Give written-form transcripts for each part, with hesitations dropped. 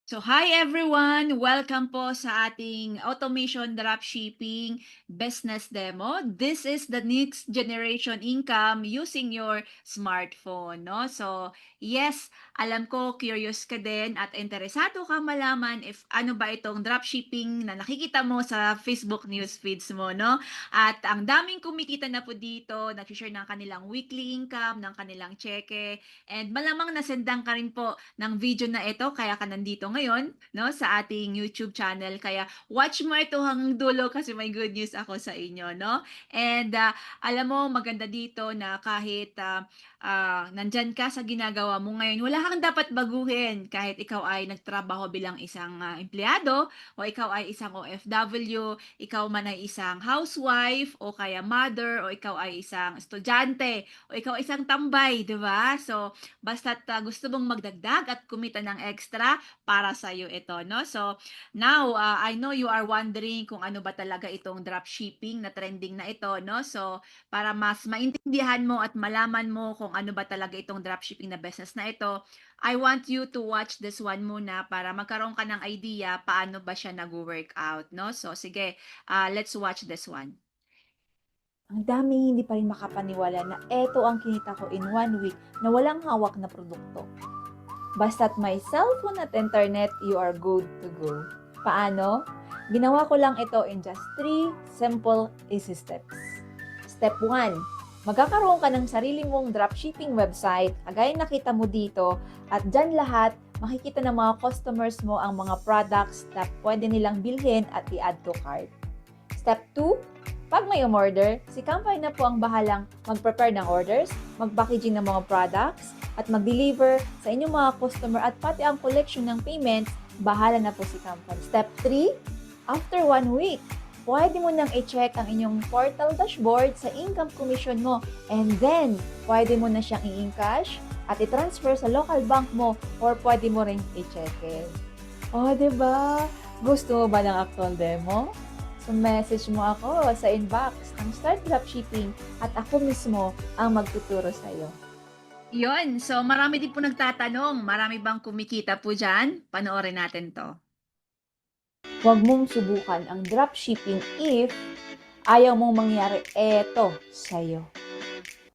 So, hi everyone! Welcome po sa ating automation dropshipping business demo. This is the next generation income using your smartphone, no? So, yes, alam ko curious ka din at interesado ka malaman if ano ba itong dropshipping na nakikita mo sa Facebook news feeds mo, no? At ang daming kumikita na po dito, nag-share ng kanilang weekly income, ng kanilang cheque, and malamang nasendan ka rin po ng video na ito kaya ka nandito ngayon, no, sa ating YouTube channel. Kaya watch mo ito hanggang dulo kasi may good news ako sa inyo, no? And alam mo, maganda dito na kahit nandyan ka sa ginagawa mo ngayon, wala kang dapat baguhin kahit ikaw ay nagtrabaho bilang isang empleyado o ikaw ay isang OFW, ikaw man ay isang housewife o kaya mother o ikaw ay isang estudyante o ikaw ay isang tambay, di ba? So, basta't gusto mong magdagdag at kumita ng extra, para sa'yo ito, no? So, now, I know you are wondering kung ano ba talaga itong dropshipping na trending na ito, no? So, para mas maintindihan mo at malaman mo kung ano ba talaga itong dropshipping na business na ito, I want you to watch this one muna para magkaroon ka ng idea paano ba siya nag-work out, no? So, sige, let's watch this one. Ang daming hindi pa rin makapaniwala na eto ang kinita ko in 1 week na walang hawak na produkto. Basta't may cellphone at internet, you are good to go. Paano? Ginawa ko lang ito in just 3 simple, easy steps. Step 1. Magkakaroon ka ng sarili mong dropshipping website, kagaya nakita mo dito, at dyan lahat, makikita ng mga customers mo ang mga products na pwede nilang bilhin at i-add to cart. Step 2. Pag may umorder, si Kampay na po ang bahalang mag-prepare ng orders, mag-packaging ng mga products, at mag-deliver sa inyong mga customer at pati ang collection ng payments, bahala na po si Kampay. Step 3. After 1 week, pwede mo nang i-check ang inyong portal dashboard sa income commission mo, and then pwede mo na siyang i-encash at i-transfer sa local bank mo or pwede mo rin i-check. O, diba? Gusto mo ba ng actual demo? So, message mo ako sa inbox ng Start Dropshipping at ako mismo ang magtuturo sa iyo. Yun, so marami din po nagtatanong, marami bang kumikita po dyan? Panoorin natin to. Huwag mong subukan ang dropshipping if ayaw mong mangyari eto sa'yo.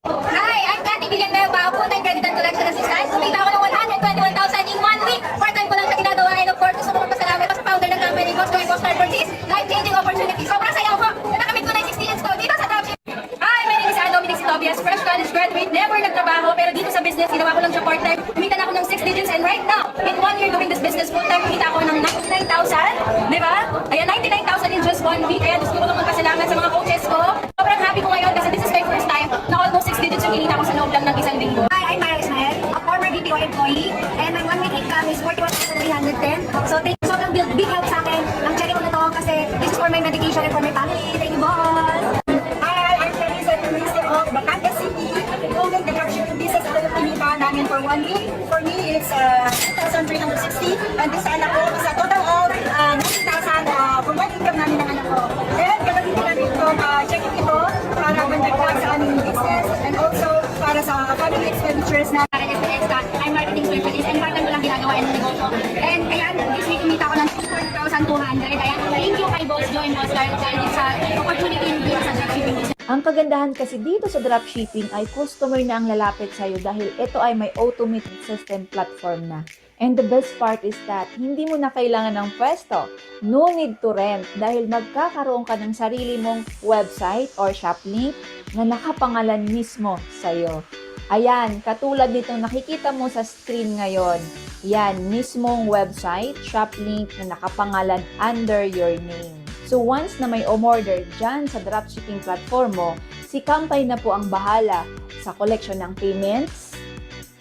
Hi, I'm Cathy Villanueva, full-time credit and collection assistant. Kumita ako ng 121,000 in 1 week. Part-time ko lang siya ginagawa and of course, gusto ko magpasalamat sa founder ng company, Costco and Costco for this life-changing opportunity. Sobrang saya ko. Nakamit ko na yung experience ko dito sa dropshipping. Hi, my name is Dominic Tobias, fresh college graduate, never nagtrabaho, pero dito sa business, ginawa ko lang siya part-time. Kumita na ako ng 6 digits and right now, in 1 year doing this business full-time, kumita ako ng 99,000. Di ba? Ayan, 99,000 in just 1 week. Kaya gusto ko lang magpasalamat sa mga coaches ko. Sobrang happy ko ngayon kasi this is my first time na almost 6 digits yung kinita ko sa loob lang ng isang linggo. Hi, I'm Mara Ismael, a former BPO employee, and my 1 week income is 41,310. So thank you, sobrang big help sa akin ang cherry ko na to kasi this is for my medication and for my family. Thank you, boss! Hi, I'm Teresa Teresa of Batangas City. Owning the dropshipping business ito yung kinita namin for 1 week. For me, it's 2,360. And this anak ko, sa total of 90,000 from one income namin ng anak ko. Then, gagawin din namin ito, checking ito para mandagdag sa aming business and also para sa family expenditures na. Para experience ka, I'm marketing specialist and part-time ko lang ginagawa ng negosyo. And ayan, this week kumita ko ng 4,200. Ayan, thank you kay Boss Joe and Boss Carl dahil sa opportunity dito sa dropshipping business. Ang kagandahan kasi dito sa dropshipping ay customer na ang lalapit sa'yo dahil ito ay may automated system platform na. And the best part is that hindi mo na kailangan ng pwesto. No need to rent dahil magkakaroon ka ng sarili mong website or shop link na nakapangalan mismo sa'yo. Ayan, katulad nitong nakikita mo sa screen ngayon. Yan, mismong website, shop link na nakapangalan under your name. So once na may umorder dyan sa dropshipping platform mo, si Kampay na po ang bahala sa collection ng payments,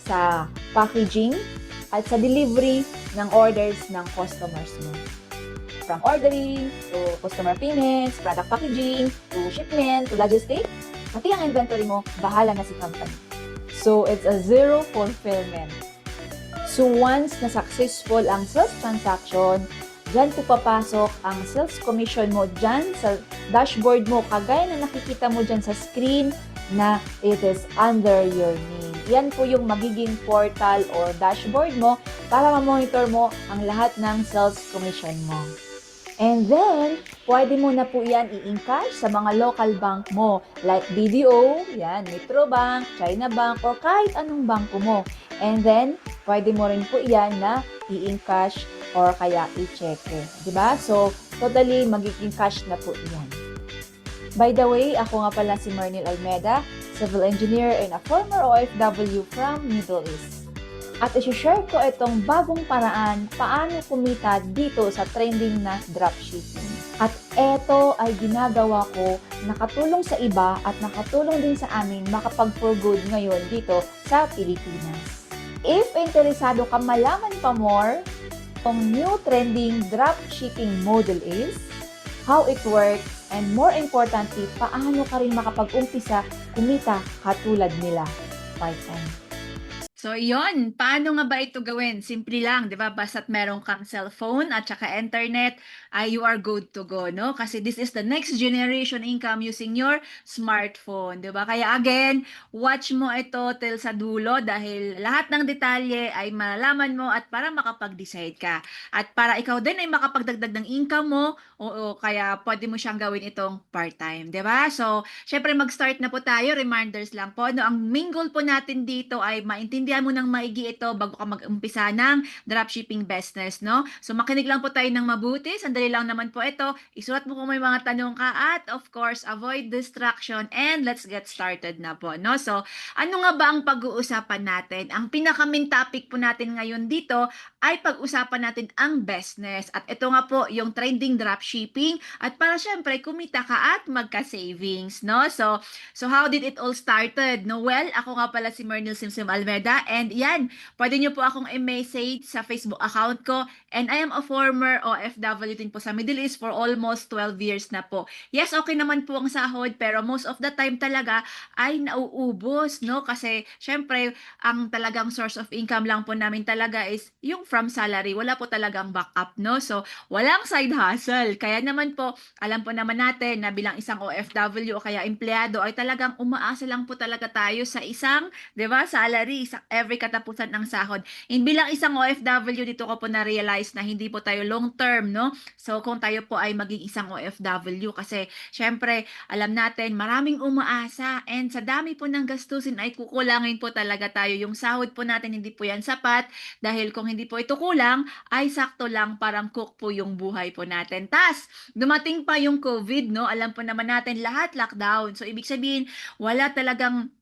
sa packaging, at sa delivery ng orders ng customers mo. From ordering, to customer payments, product packaging, to shipment, to logistics, pati ang inventory mo, bahala na si Kampay. So it's a zero fulfillment. So once na successful ang sales transaction, dyan po papasok ang sales commission mo dyan sa dashboard mo, kagaya na nakikita mo dyan sa screen na it is under your name. Yan po yung magiging portal or dashboard mo para ma-monitor mo ang lahat ng sales commission mo. And then, pwede mo na po yan i-encash sa mga local bank mo like BDO, yan, Metro Bank, China Bank, or kahit anong bangko mo. And then, pwede mo rin po yan na i-encash or kaya i-cheque. Diba? So, totally magiging cash na po yan. By the way, ako nga pala si Mernil Almeda, civil engineer and a former OFW from Middle East. At isi-share ko itong bagong paraan paano kumita dito sa trending na dropshipping. At ito ay ginagawa ko, nakatulong sa iba at nakatulong din sa amin makapag-for good ngayon dito sa Pilipinas. If interesado ka malaman pa more, ang new trending dropshipping model is, how it works, and more importantly, paano ka rin makapag-umpisa kumita katulad nila part-time. So, yon, paano nga ba ito gawin? Simple lang, di ba? Basta't meron kang cellphone at saka internet, you are good to go, no? Kasi this is the next generation income using your smartphone, di ba? Kaya again, watch mo ito till sa dulo dahil lahat ng detalye ay malalaman mo at para makapag-decide ka. At para ikaw din ay makapagdagdag ng income mo, oo, kaya pwede mo siyang gawin itong part-time, di ba? So, syempre mag-start na po tayo, reminders lang po, no? Ang main goal po natin dito ay maintindihan mo ng maigi ito bago ka mag-umpisa ng dropshipping business, no? So, makinig lang po tayo ng mabuti. Sandali lang naman po ito. Isulat mo kung may mga tanong ka at, of course, avoid distraction and let's get started na po, no? So, ano nga ba ang pag-uusapan natin? Ang pinaka-main topic po natin ngayon dito ay pag-usapan natin ang business. At ito nga po yung trending dropshipping at para syempre kumita ka at magka-savings, no? So how did it all started? No, well, ako nga pala si Mernil Simsim Almeda and yan, pwede nyo po akong i-message sa Facebook account ko and I am a former OFW din po sa Middle East for almost 12 years na po. Yes, okay naman po ang sahod pero most of the time talaga ay nauubos, no? Kasi syempre, ang talagang source of income lang po namin talaga is yung from salary. Wala po talagang backup, no? So, walang side hustle. Kaya naman po, alam po naman natin na bilang isang OFW o kaya empleyado ay talagang umaasa lang po talaga tayo sa isang, 'di ba, salary sa every katapusan ng sahod. And bilang isang OFW dito ko po na-realize na hindi po tayo long term, no? So kung tayo po ay maging isang OFW kasi syempre alam natin maraming umaasa and sa dami po ng gastusin ay kukulangin po talaga tayo. Yung sahod po natin hindi po yan sapat dahil kung hindi po ito kulang ay sakto lang parang cook po yung buhay po natin. Tas dumating pa yung COVID, no? Alam po naman natin lahat lockdown. So, ibig sabihin, wala talagang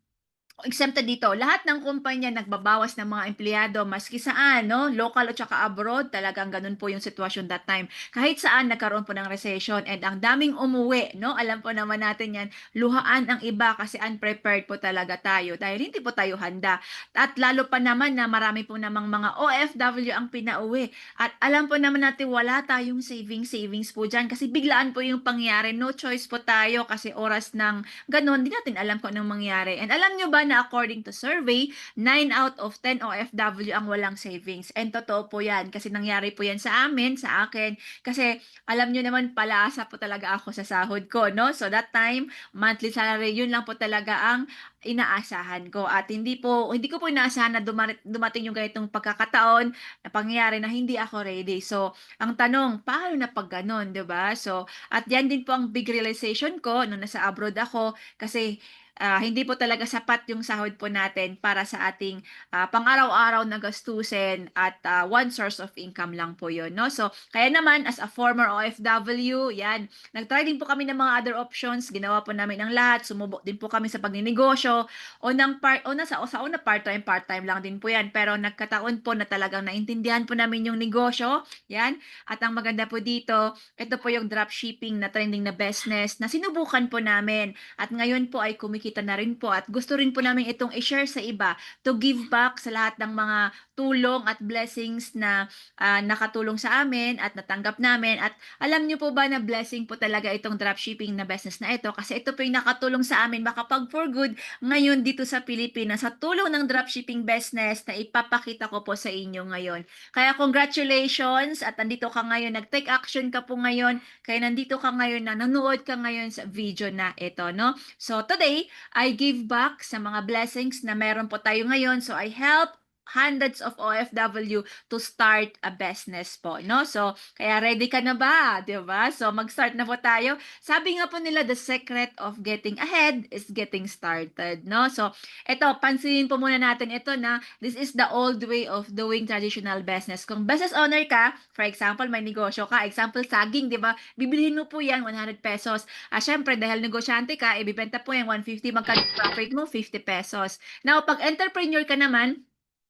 exempted dito. Lahat ng kumpanya nagbabawas ng mga empleyado maski saan, no? Local at saka abroad, talagang ganun po yung sitwasyon that time. Kahit saan nagkaroon po ng recession and ang daming umuwi, no? Alam po naman natin yan, luhaan ang iba kasi unprepared po talaga tayo dahil hindi po tayo handa. At lalo pa naman na marami po namang mga OFW ang pinauwi. At alam po naman natin wala tayong savings po dyan kasi biglaan po yung pangyari. No choice po tayo kasi oras ng ganun, di natin alam kung anong mangyari. And alam nyo ba na according to survey, 9 out of 10 OFW ang walang savings. And totoo po yan kasi nangyari po yan sa amin, sa akin. Kasi alam nyo naman palaasa po talaga ako sa sahod ko, no? So that time, monthly salary, yun lang po talaga ang inaasahan ko. At hindi ko po inaasahan na dumating yung ganitong pagkakataon na pangyayari na hindi ako ready. So, ang tanong, paano na pag ganon, di ba? So, at yan din po ang big realization ko nung nasa abroad ako kasi hindi po talaga sapat yung sahod po natin para sa ating pang-araw-araw na gastusin at one source of income lang po yun, no? So, kaya naman, as a former OFW, yan, nag-try din po kami ng mga other options, ginawa po namin ang lahat, sumubok din po kami sa pagninegosyo, sa una part-time lang din po yan, pero nagkataon po na talagang naintindihan po namin yung negosyo, yan, at ang maganda po dito, ito po yung dropshipping na trending na business na sinubukan po namin, at ngayon po ay kumikita na rin po at gusto rin po namin itong i-share sa iba to give back sa lahat ng mga tulong at blessings na nakatulong sa amin at natanggap namin. At alam niyo po ba na blessing po talaga itong dropshipping na business na ito kasi ito po yung nakatulong sa amin makapag for good ngayon dito sa Pilipinas sa tulong ng dropshipping business na ipapakita ko po sa inyo ngayon. Kaya congratulations at nandito ka ngayon, nag-take action ka po ngayon, kaya nandito ka ngayon na nanonood ka ngayon sa video na ito, no? So today, I give back sa mga blessings na meron po tayo ngayon. So I help hundreds of OFW to start a business po, no? So, kaya ready ka na ba? 'Di ba? So, mag-start na po tayo. Sabi nga po nila, the secret of getting ahead is getting started, no? So, eto, pansinin po muna natin ito na this is the old way of doing traditional business. Kung business owner ka, for example, may negosyo ka, example, saging, 'di ba? Bibilihin mo po yan, 100 pesos. Syempre, dahil negosyante ka, ibibenta po yan, 150, magkano profit mo? 50 pesos. Now, pag entrepreneur ka naman,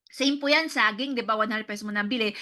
same po yan, saging, di ba? 100 pesos mo nabili.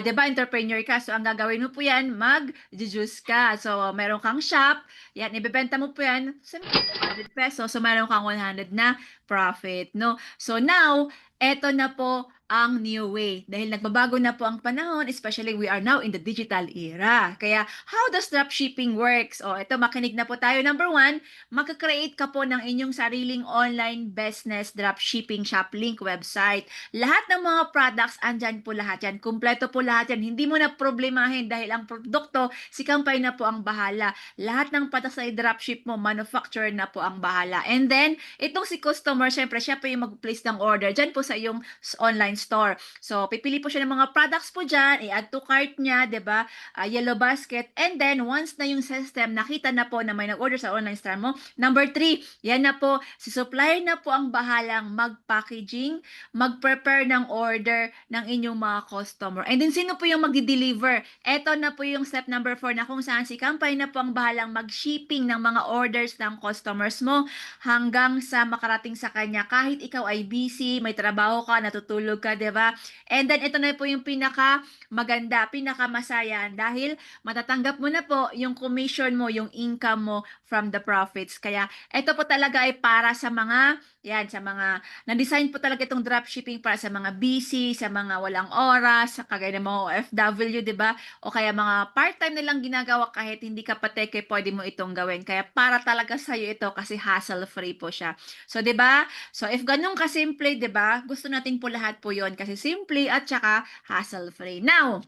Di ba, entrepreneur ka. So, ang gagawin mo po yan, mag-juice ka. So, meron kang shop. Yan, ibebenta mo po yan. So, 100 pesos. So, meron kang 100 na profit, no? So, now, eto na po ang new way. Dahil nagbabago na po ang panahon, especially we are now in the digital era. Kaya, how does dropshipping works? O, eto, makinig na po tayo. Number 1, magka-create ka po ng inyong sariling online business dropshipping shop link website. Lahat ng mga products, andyan po lahat yan. Kumpleto po lahat yan. Hindi mo na problemahin dahil ang produkto, si Kampay na po ang bahala. Lahat ng products na i-dropship mo, manufacturer na po ang bahala. And then, itong si customer, syempre, siya po yung mag-place ng order dyan po sa iyong online store. So, pipili po siya ng mga products po dyan, i-add to cart niya, ba diba? Yellow basket. And then, once na yung system, nakita na po na may nag-order sa online store mo. Number 3, yan na po, si supplier na po ang bahalang mag-packaging, mag-prepare ng order ng inyong mga customer. And then, sino po yung mag-deliver? Ito na po yung step number 4 na kung saan si Kampay na po ang bahalang mag-shipping ng mga orders ng customers mo hanggang sa makarating sa kanya. Kahit ikaw ay busy, may trabaho ka, natutulog ka, diba? And then, ito na po yung pinaka-maganda, pinaka-masaya dahil matatanggap mo na po yung commission mo, yung income mo from the profits. Kaya, ito po talaga ay para sa mga, yan, sa mga, na-design po talaga itong dropshipping para sa mga busy, sa mga walang oras, sa kagaya ng mga OFW, diba? O kaya mga part-time na lang ginagawa kahit hindi ka pateke, pwede mo itong gawin. Kaya para talaga sa'yo ito kasi hassle-free po siya. So, diba? So, if ganun kasimple, diba? Gusto natin po lahat po yon kasi simple at saka hassle-free. Now,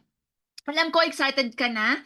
alam ko excited ka na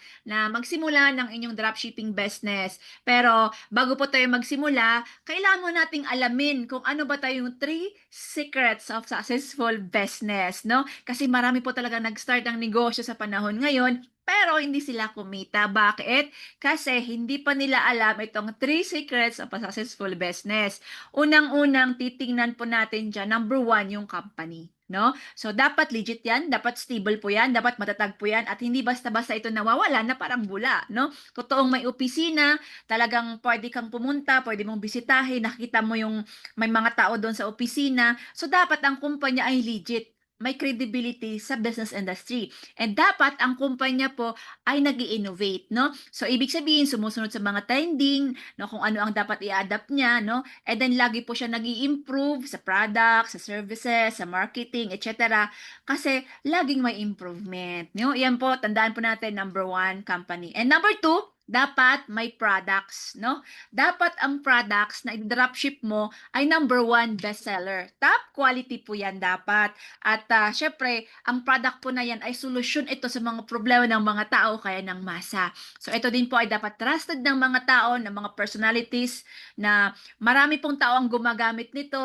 magsimula ng inyong dropshipping business. Pero bago po tayo magsimula, kailangan mo nating alamin kung ano ba tayong 3 secrets of successful business, no? Kasi marami po talaga nag-start ng negosyo sa panahon ngayon, pero hindi sila kumita. Bakit? Kasi hindi pa nila alam itong 3 secrets of a successful business. Unang-unang titingnan po natin dyan, number 1, yung company. No? So, dapat legit yan, dapat stable po yan, dapat matatag po yan, at hindi basta-basta ito nawawala na parang bula, no? Totoong may opisina, talagang pwede kang pumunta, pwede mong bisitahin, nakita mo yung may mga tao doon sa opisina. So, dapat ang kumpanya ay legit, may credibility sa business industry. And dapat ang kumpanya po ay nag-i-innovate, no? So, ibig sabihin, sumusunod sa mga trending, no, kung ano ang dapat i-adapt niya, no? And then, lagi po siya nag-i-improve sa products, sa services, sa marketing, etc. Kasi, laging may improvement, no? Yan po, tandaan po natin, number 1, company. And number 2, dapat may products, no? Dapat ang products na i-dropship mo ay number 1 bestseller. Top quality po yan dapat. At syempre, ang product po na yan ay solusyon ito sa mga problema ng mga tao kaya ng masa. So ito din po ay dapat trusted ng mga tao, ng mga personalities na marami pong tao ang gumagamit nito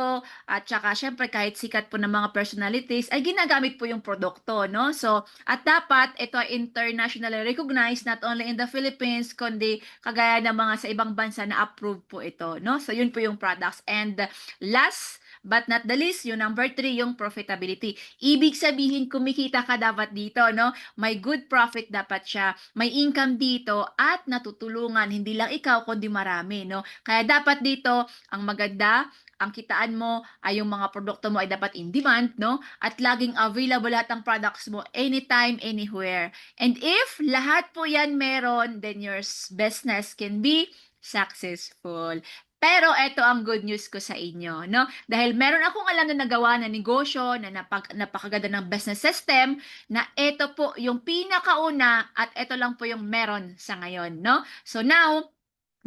at saka syempre kahit sikat po ng mga personalities ay ginagamit po yung produkto, no? So at dapat ito ay internationally recognized not only in the Philippines kundi kagaya ng mga sa ibang bansa na approve po ito, no? So yun po yung products. And last but not the least, yung number 3, yung profitability. Ibig sabihin, kumikita ka dapat dito, no? May good profit dapat siya, may income dito, at natutulungan, hindi lang ikaw, kundi marami, no? Kaya dapat dito, ang maganda, ang kitaan mo ay yung mga produkto mo ay dapat in demand, no? At laging available lahat ng products mo anytime, anywhere. And if lahat po yan meron, then your business can be successful. Pero eto ang good news ko sa inyo, no? Dahil meron akong alam na nagawa na negosyo, na napakaganda ng business system, na eto po yung pinakauna at eto lang po yung meron sa ngayon, no? So now,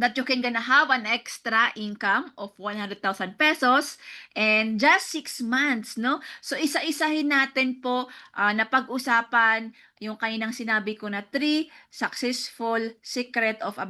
that you can gonna have an extra income of 100,000 pesos and just 6 months, no? So isa-isahin natin po na pag-usapan yung kaninang sinabi ko na 3 successful secret of a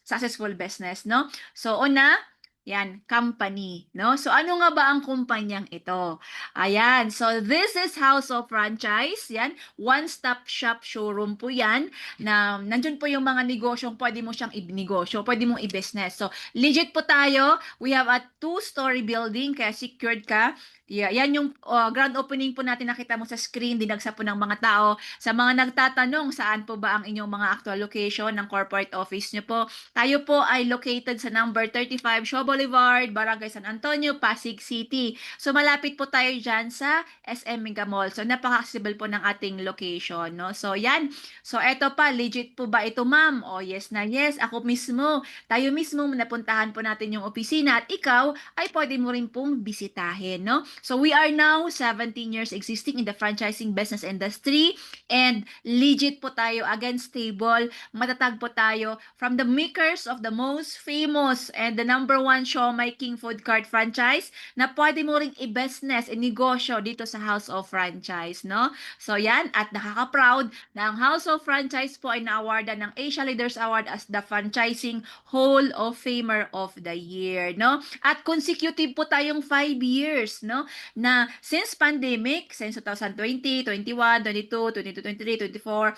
successful business, no? So una, yan, company, no? So ano nga ba ang kumpanyang ito? Ayan, so this is House of Franchise, yan, one-stop shop showroom po yan, na nandun po yung mga negosyong pwede mo siyang i-negosyo, pwede mong i-business. So, legit po tayo. We have a 2-story building, kaya secured ka. Yeah, yan yung grand opening po natin, nakita mo sa screen, dinagsa po ng mga tao. Sa mga nagtatanong saan po ba ang inyong mga actual location ng corporate office nyo po, tayo po ay located sa number 35 Shaw Boulevard, Barangay San Antonio, Pasig City. So, malapit po tayo dyan sa SM Mega Mall. So, napaka-accessible po ng ating location, no? So, yan. So, eto pa, legit po ba ito, ma'am? O, yes na yes. Ako mismo, tayo mismo, napuntahan po natin yung opisina at ikaw ay pwede mo rin pong bisitahin, no? So, we are now 17 years existing in the franchising business industry and legit po tayo, again, stable, matatag po tayo from the makers of the most famous and the #1 Siomai King Food Cart franchise na pwede mo ring i-business, i-negosyo dito sa House of Franchise, no? So, yan, at nakaka-proud na ang House of Franchise po ay na-awardan ng Asia Leaders Award as the Franchising Hall of Famer of the Year, no? At consecutive po tayong 5 years, no? Na since pandemic, since 2020, 21, 22, 22, 23, 24,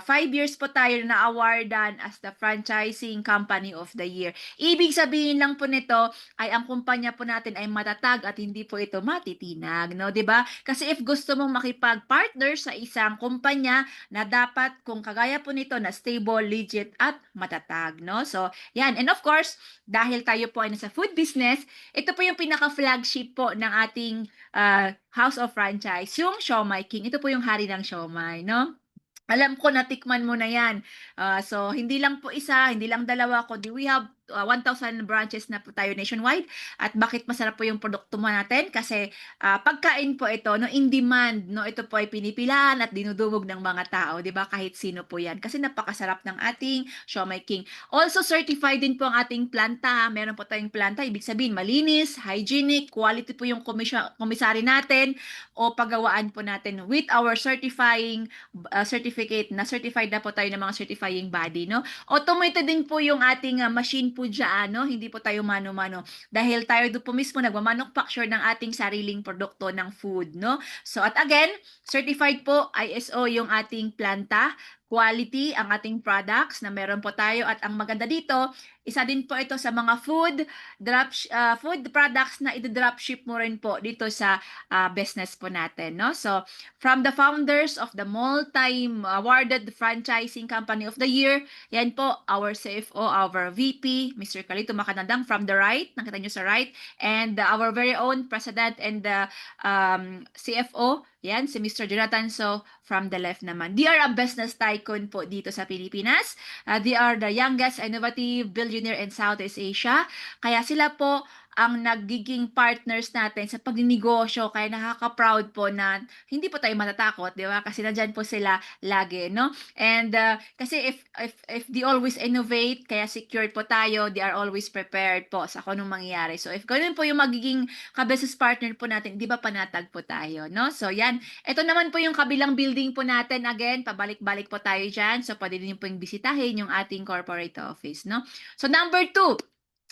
5 years po tayo na awardan as the Franchising Company of the Year. Ibig sabihin lang po nito ay ang kumpanya po natin ay matatag at hindi po ito matitinag, no? 'Di ba? Kasi if gusto mong makipag-partner sa isang kumpanya, na dapat kung kagaya po nito na stable, legit at matatag, no? So, yan. And of course, dahil tayo po ay nasa food business, ito po yung pinaka-flagship po ng ating House of Franchise, yung Siomai King. Ito po yung hari ng siomai, no? Alam ko natikman mo na yan. So, hindi lang po isa, hindi lang dalawa, kundi we have 1,000 branches na po tayo nationwide. At bakit masarap po yung produkto mo natin? Kasi pagkain po ito, no, in demand, no, ito po ay pinipilan at dinudumog ng mga tao, di ba? Kahit sino po yan. Kasi napakasarap ng ating Siomai King. Also, certified din po ang ating planta. Meron po tayong planta, ibig sabihin malinis, hygienic, quality po yung komisari natin o paggawaan po natin with our certificate na certified na po tayo ng mga certifying body, no? Automated din po yung ating machine po dyan, no? Hindi po tayo mano-mano. Dahil tayo doon po mismo nagmamanufacture ng ating sariling produkto ng food, no? So, at again, certified po, ISO yung ating planta, quality ang ating products na meron po tayo at ang maganda dito, isa din po ito sa mga food products na i-dropship mo rin po dito sa business po natin, no? So, from the founders of the multi-awarded franchising company of the year, yan po, our CFO, our VP, Mr. Calito Macanandang from the right, nakita nyo sa right, and our very own President and the CFO, yan, si Mr. Jonathan So from the left naman. They are a business tycoon po dito sa Pilipinas. They are the youngest innovative billionaire in Southeast Asia. Kaya sila po ang nagiging partners natin sa pagninegosyo, kaya nakaka-proud po na hindi po tayo matatakot, di ba? Kasi nandyan po sila lagi, no? And kasi if they always innovate, kaya secured po tayo, they are always prepared po sa kung anong mangyayari. So if ganun po yung magiging ka-business partner po natin, di ba panatag po tayo, no? So yan, ito naman po yung kabilang building po natin, again, pabalik-balik po tayo dyan, so pwede din po yung bisitahin yung ating corporate office, no? So number 2,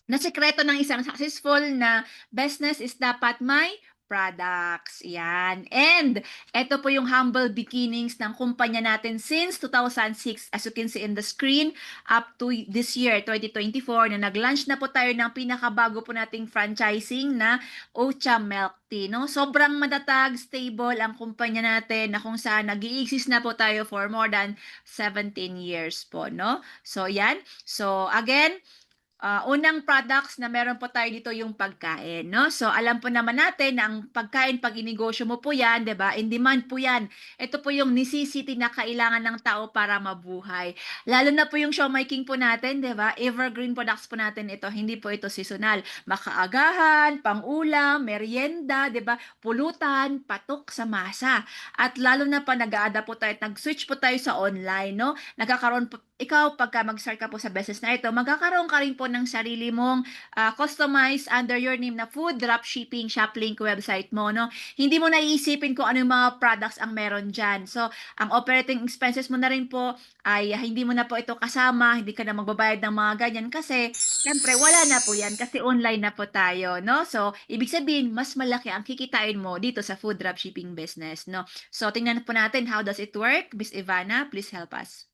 na sekreto ng isang successful na business is dapat may products. Yan. And ito po yung humble beginnings ng kumpanya natin since 2006, as you can see in the screen, up to this year, 2024, na nag-launch na po tayo ng pinakabago po nating franchising na Ocha Milk Tea. No? Sobrang matatag, stable ang kumpanya natin na kung saan nag-i-exist na po tayo for more than 17 years po. No? So, yan. So, again, unang products na meron po tayo dito yung pagkain, no? So, alam po naman natin na ang pagkain, pag inegosyo mo po yan, di ba? In demand po yan. Ito po yung necessity na kailangan ng tao para mabuhay. Lalo na po yung siomai king po natin, di ba? Evergreen products po natin ito. Hindi po ito seasonal. Makaagahan, pang-ulam, merienda, di ba? Pulutan, patok sa masa. At lalo na pa nag-a-adapt po tayo at nag-switch po tayo sa online, no? Nagkakaroon po, ikaw pagka mag-start ka po sa business na ito, magkakaroon ka rin po ng sarili mong customized under your name na food dropshipping shoplink website mo, no? Hindi mo naiisipin kung ano yung mga products ang meron dyan. So, ang operating expenses mo na rin po ay hindi mo na po ito kasama, hindi ka na magbabayad ng mga ganyan kasi syempre wala na po yan kasi online na po tayo, no? So, ibig sabihin, mas malaki ang kikitain mo dito sa food dropshipping business, no? So, tingnan po natin how does it work. Miss Ivana, please help us.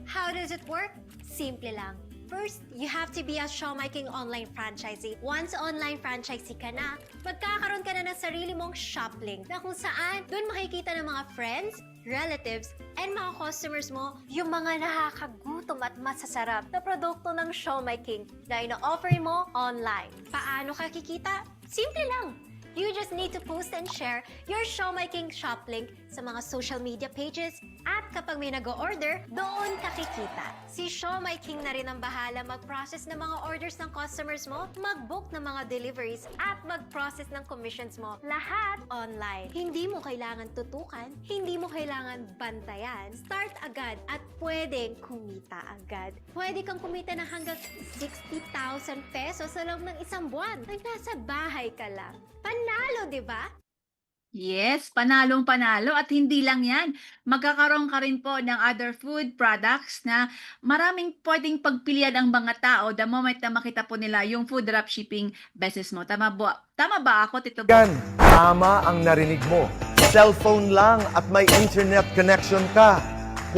How does it work? Simple lang. First, you have to be a Siomai King online franchisee. Once online franchisee ka na, magkakaroon ka na ng sarili mong shop link na kung saan doon makikita ng mga friends, relatives, and mga customers mo yung mga nakakagutom at masasarap na produkto ng Siomai King na ino-offer mo online. Paano ka kikita? Simple lang. You just need to post and share your Siomai King shop link sa mga social media pages at kapag may nag-o-order, doon ka kikita. Si Siomai King na rin ang bahala mag-process ng mga orders ng customers mo, mag-book ng mga deliveries at mag-process ng commissions mo. Lahat online. Hindi mo kailangan tutukan, hindi mo kailangan bantayan. Start agad at pwedeng kumita agad. Pwede kang kumita ng hanggang 60,000 pesos sa loob ng isang buwan. Nag nasa bahay ka lang. Panalo, di ba? Yes, panalong panalo at hindi lang yan. Magkakaroon ka rin po ng other food products na maraming pwedeng pagpilian ang mga tao the moment na makita po nila yung food dropshipping business mo. Tama ba ako, Tito? Yan, tama ang narinig mo. Cellphone lang at may internet connection ka.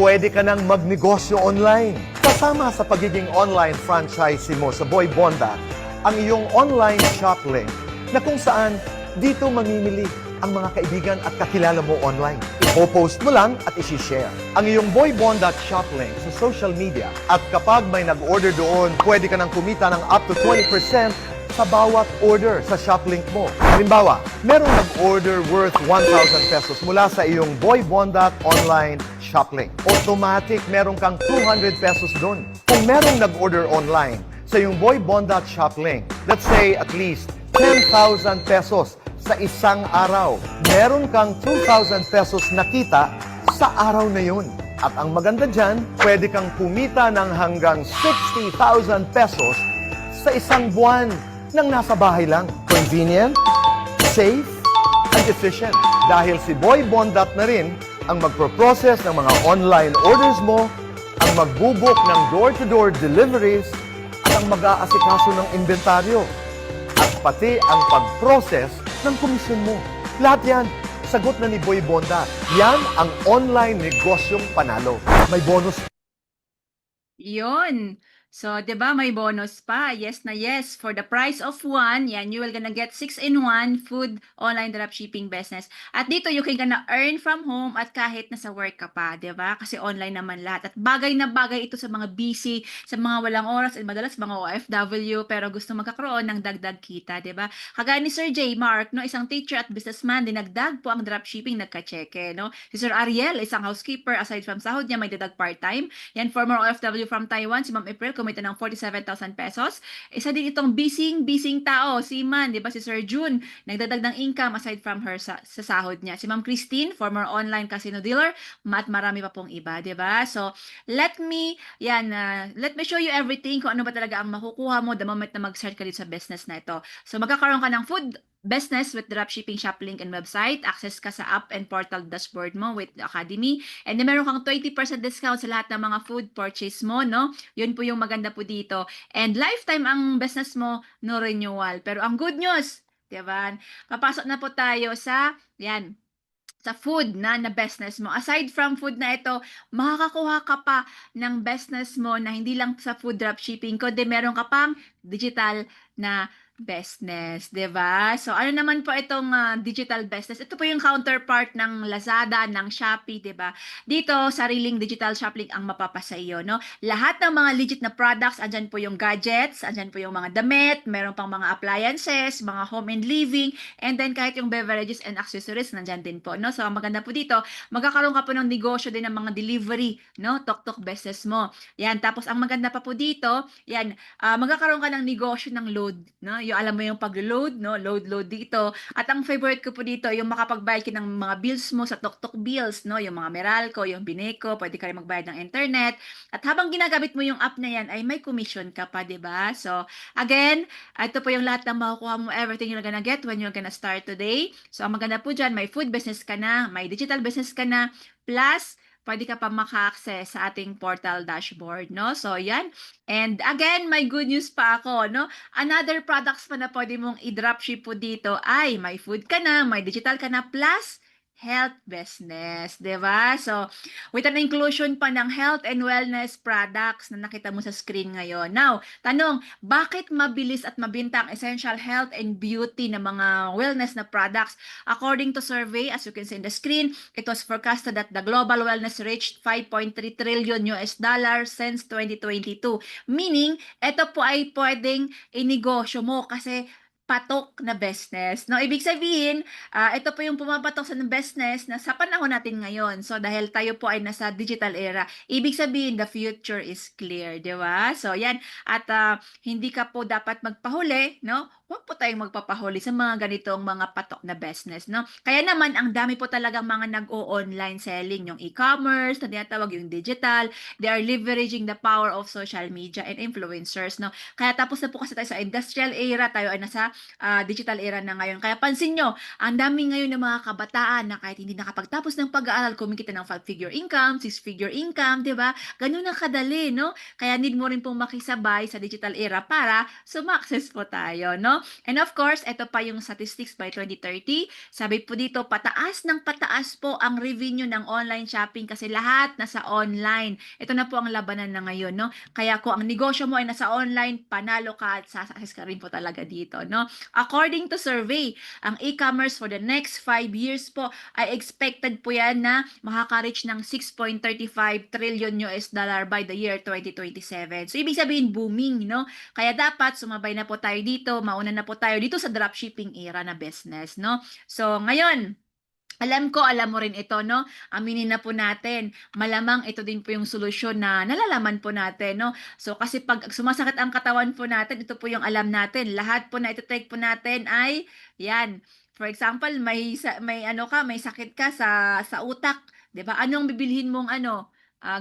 Pwede ka nang magnegosyo online. Kasama sa pagiging online franchisee mo sa Boy Bonda, ang iyong online shop link na kung saan dito mamimili ang mga kaibigan at kakilala mo online. Ipo-post mo lang at isi-share ang iyong Boy Bonda shop link sa social media. At kapag may nag-order doon, pwede ka nang kumita ng up to 20% sa bawat order sa shop link mo. Halimbawa, merong nag-order worth 1,000 pesos mula sa iyong Boy Bonda online shop link. Automatic, meron kang 200 pesos doon. Kung merong nag-order online sa iyong Boy Bonda shop link, let's say at least 10,000 pesos sa isang araw, meron kang 2,000 pesos na kita sa araw na yun. At ang maganda dyan, pwede kang kumita ng hanggang 60,000 pesos sa isang buwan nang nasa bahay lang. Convenient, safe, and efficient. Dahil si Boy Bondat na rin ang magpro-process ng mga online orders mo, ang magbubuk ng door-to-door deliveries, at ang mag-aasikaso ng inventaryo. At pati ang pag-process ng komisyon mo. Lahat yan, sagot na ni Boy Bonda. Yan ang online negosyong panalo. May bonus. Yun. So, 'di ba may bonus pa? Yes na yes. For the price of one, yan, you will gonna get 6-in-1 food online dropshipping business. At dito, you can gonna earn from home at kahit nasa work ka pa, 'di ba? Kasi online naman lahat. At bagay na bagay ito sa mga busy, sa mga walang oras, at madalas mga OFW, pero gusto magkakaroon ng dagdag kita, 'di ba? Kagaya ni Sir J. Mark, no, isang teacher at businessman, dinagdag po ang dropshipping, nagka-cheque, no? Si Sir Ariel, isang housekeeper, aside from sahod niya, may dadag part-time. Yan, former OFW from Taiwan, si Ma'am April, kumita ng 47,000 pesos. Isa din itong busy tao, si Man, di ba, si Sir June, nagdadag ng income aside from her sa sahod niya. Si Ma'am Christine, former online casino dealer, at marami pa pong iba, di ba? So, let me show you everything kung ano ba talaga ang makukuha mo the moment na mag-start ka dito sa business na ito. So, magkakaroon ka ng food business with dropshipping shop link and website. Access ka sa app and portal dashboard mo with the Academy. And then meron kang 20% discount sa lahat ng mga food purchase mo, no? Yun po yung maganda po dito. And lifetime ang business mo, no renewal. Pero ang good news, diba? Papasok na po tayo sa, sa food na business mo. Aside from food na ito, makakakuha ka pa ng business mo na hindi lang sa food dropshipping, kundi meron ka pang digital na business, 'di ba? So ano naman po itong digital business? Ito po yung counterpart ng Lazada, ng Shopee, 'di ba? Dito sariling digital shop link ang mapapasa iyo, no? Lahat ng mga legit na products, andyan po yung gadgets, andyan po yung mga damit, meron pang mga appliances, mga home and living, and then kahit yung beverages and accessories nandyan din po, no? So ang maganda po dito, magkakaroon ka po ng negosyo din ng mga delivery, no? Tok-tok business mo. Yan, tapos ang maganda pa po dito, yan, magkakaroon ka ng negosyo ng load, no? Yung alam mo yung pag-load, no? Load dito. At ang favorite ko po dito, yung makapagbayad ka ng mga bills mo sa TokTok bills, no? Yung mga Meralco, yung Bineco, pwede ka rin magbayad ng internet. At habang ginagamit mo yung app na yan, ay may commission ka pa, 'di ba? So, again, ito po yung lahat ng makukuha mo, everything you're gonna get when you're gonna start today. So, ang maganda po dyan, may food business ka na, may digital business ka na, plus, pwede ka pa maka-access sa ating portal dashboard, no? So, yan. And again, may good news pa ako, no? Another products pa na pwede mong i-dropship po dito ay may food ka na, may digital ka na, plus health business, 'di ba? So, with an inclusion pa ng health and wellness products na nakita mo sa screen ngayon. Now, tanong, bakit mabilis at mabinta ang essential health and beauty na mga wellness na products? According to survey, as you can see in the screen, it was forecasted that the global wellness reached 5.3 trillion US dollars since 2022. Meaning, ito po ay pwedeng inegosyo mo kasi patok na business. No, ibig sabihin, ito po yung pumapatok sa business na sa panahon natin ngayon. So, dahil tayo po ay nasa digital era, ibig sabihin, the future is clear, di ba? So, yan. At hindi ka po dapat magpahuli, no? Huwag po tayong magpapahuli sa mga ganitong mga patok na business, no? Kaya naman, ang dami po talagang mga nag-o-online selling, yung e-commerce, na tinatawag yung digital, they are leveraging the power of social media and influencers, no? Kaya tapos na po kasi tayo sa industrial era, tayo ay nasa digital era na ngayon. Kaya pansin nyo, ang dami ngayon ng mga kabataan na kahit hindi nakapagtapos ng pag-aaral, kumikita ng 5-figure income, 6-figure income, di ba? Ganun na kadali, no? Kaya need mo rin pong makisabay sa digital era para sumakses po tayo, no? And of course, ito pa yung statistics by 2030. Sabi po dito, pataas ng pataas po ang revenue ng online shopping kasi lahat nasa online. Ito na po ang labanan na ngayon, no? Kaya kung ang negosyo mo ay nasa online, panalo ka at sasakses ka rin po talaga dito, no? According to survey, ang e-commerce for the next 5 years po ay expected po yan na makaka-reach ng 6.35 trillion US dollar by the year 2027. So, ibig sabihin booming, no? Kaya dapat sumabay na po tayo dito, mauna na po tayo dito sa dropshipping era na business, no? So, ngayon, alam mo rin ito, no? Aminin na po natin. Malamang ito din po yung solusyon na nalalaman po natin, no? So, kasi pag sumasakit ang katawan po natin, ito po yung alam natin. Lahat po na ito-take po natin ay, yan. For example, may sakit ka sa utak, 'di ba? Anong bibilhin mong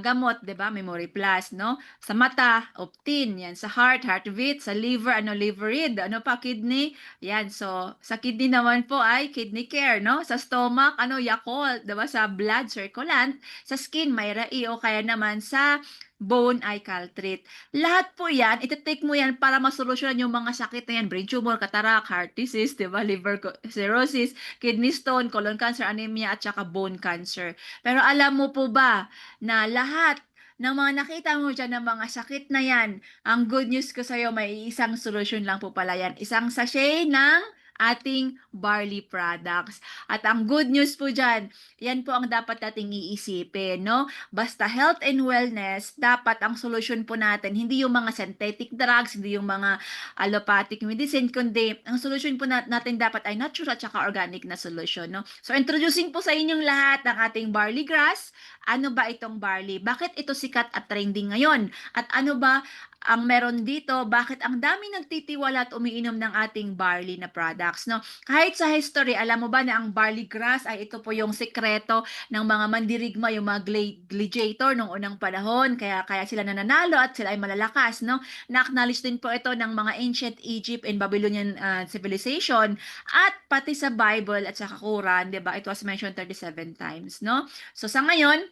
gamot, 'di ba? Memory Plus, no? Sa mata, Optin, yan. Sa Heartbeat, sa liver, Liverid, kidney, yan. So, sa kidney naman po ay Kidney Care, no? Sa stomach, Yakult, 'di ba? Sa blood, Circulant. Sa skin, Myra-E, o kaya naman sa bone ay Caltrate. Lahat po yan, iti-take mo yan para masolusyonan yung mga sakit na yan, brain tumor, cataract, heart disease, 'di ba? Liver cirrhosis, kidney stone, colon cancer, anemia, at saka bone cancer. Pero alam mo po ba na lahat ng mga nakita mo dyan ng mga sakit na yan, ang good news ko sa'yo, may isang solusyon lang po pala yan. Isang sachet ng ating barley products. At ang good news po dyan, yan po ang dapat nating iisipin, no? Basta health and wellness, dapat ang solusyon po natin, hindi yung mga synthetic drugs, hindi yung mga allopathic medicine, kundi ang solusyon po natin dapat ay natural at saka organic na solusyon, no? So, introducing po sa inyong lahat ang ating barley grass. Ano ba itong barley? Bakit ito sikat at trending ngayon? At ano ba ang meron dito? Bakit ang dami nagtitiwala at umiinom ng ating barley na products, no? Kahit sa history, alam mo ba na ang barley grass ay ito po yung sekreto ng mga mandirigma, yung mga gladiator nung unang panahon, kaya sila nananalo at sila ay malalakas, no? Na-acknowledge din po ito ng mga ancient Egypt and Babylonian civilization at pati sa Bible at sa Quran, 'di ba? It was mentioned 37 times, no? So sa ngayon,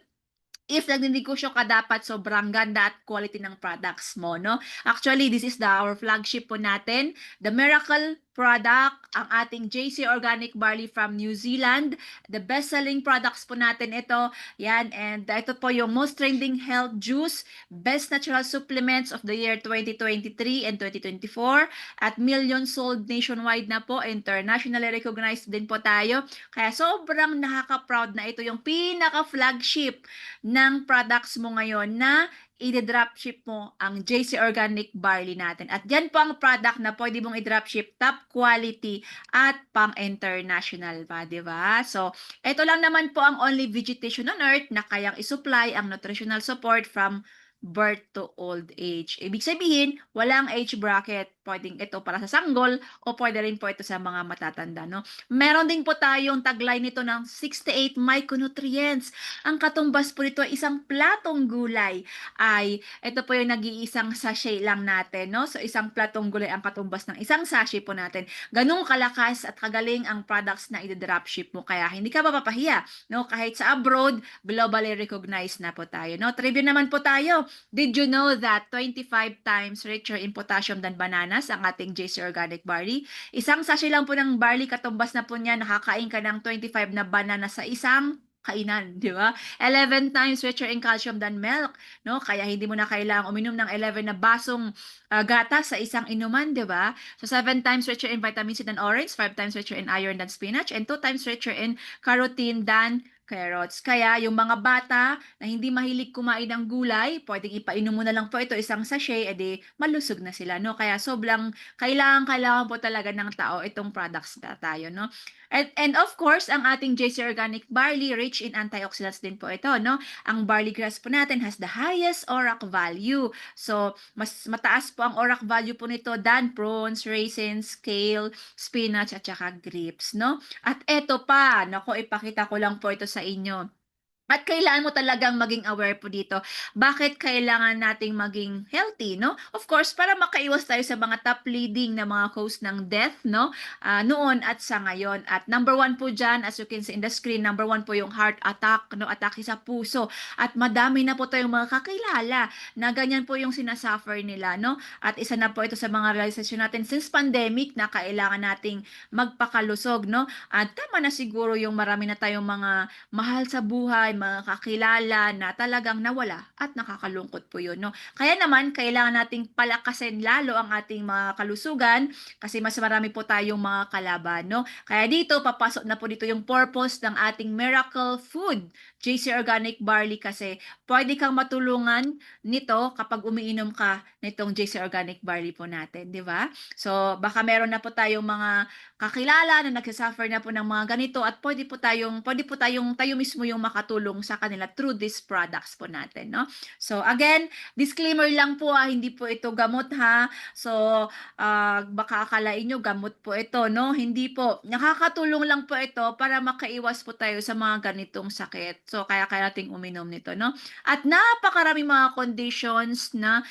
if nagninegosyo ka, dapat sobrang ganda at quality ng products mo, no? Actually, this is our flagship po natin, the Miracle product, ang ating JC Organic Barley from New Zealand. The best-selling products po natin ito. Yan, and ito po yung most trending health juice, best natural supplements of the year 2023 and 2024. At million sold nationwide na po, internationally recognized din po tayo. Kaya sobrang nakaka-proud na ito yung pinaka-flagship ng products mo ngayon na i-dropship mo ang JC Organic Barley natin. At yan po ang product na pwede mong i-dropship, top quality at pang-international pa, di ba? So, ito lang naman po ang only vegetation on earth na kayang isupply ang nutritional support from birth to old age. Ibig sabihin, walang age bracket. Pwedeng ito para sa sanggol o pwede rin po ito sa mga matatanda, no? Meron din po tayong tagline nito ng 68 micronutrients. Ang katumbas po nito ay isang platong gulay ay ito po yung nag-iisang sachet lang natin, no? So isang platong gulay ang katumbas ng isang sachet po natin. Ganung kalakas at kagaling ang products na i-dropship mo, kaya hindi ka mapapahiya, no? Kahit sa abroad, globally recognized na po tayo, no? Trivia naman po tayo. Did you know that 25 times richer in potassium than bananas ang ating JC Organic Barley? Isang sachet lang po ng barley, katumbas na po niya, nakakain ka ng 25 na banana sa isang kainan, di ba? 11 times richer in calcium than milk, no? Kaya hindi mo na kailangang uminom ng 11 na basong gatas sa isang inuman, di ba? So 7 times richer in vitamin C than orange, 5 times richer in iron than spinach, and 2 times richer in carotene than carrots. Kaya yung mga bata na hindi mahilig kumain ng gulay, pwedeng ipainom mo na lang po ito isang sachet, edi malusog na sila, no? Kaya sobrang kailangan po talaga ng tao itong products na tayo, no? And of course, ang ating JC Organic Barley, rich in antioxidants din po ito, no? Ang barley grass po natin has the highest ORAC value. So, mas mataas po ang ORAC value po nito than prawns, raisins, kale, spinach, at saka grapes, no? At eto pa, nako, ipakita ko lang po ito sa inyo. At kailangan mo talagang maging aware po dito. Bakit kailangan nating maging healthy, no? Of course, para makaiwas tayo sa mga top leading na mga cause ng death, no? Noon at sa ngayon. At number 1 po dyan, as you can see in the screen, number 1 po yung heart attack, no? Atake sa puso. At madami na po tayong mga kakilala na ganyan po yung sinasuffer nila, no? At isa na po ito sa mga realization natin since pandemic na kailangan nating magpakalusog, no? At tama na siguro yung marami na tayong mga mahal sa buhay, mga kakilala na talagang nawala at nakakalungkot po yun, no? Kaya naman, kailangan nating palakasin lalo ang ating mga kalusugan kasi mas marami po tayong mga kalaban, no? Kaya dito, papasok na po dito yung purpose ng ating miracle food, JC Organic Barley, kasi pwede kang matulungan nito kapag umiinom ka nitong JC Organic Barley po natin, di ba? So, baka meron na po tayong mga kakilala na nagsasuffer na po ng mga ganito at pwede po tayong tayo mismo yung makatulong sa kanila through these products po natin, no? So again, disclaimer lang po, hindi po ito gamot, ha. So baka akalain nyo gamot po ito, no? Hindi po. Nakakatulong lang po ito para makaiwas po tayo sa mga ganitong sakit. So kaya nating uminom nito, no? At napakarami mga conditions na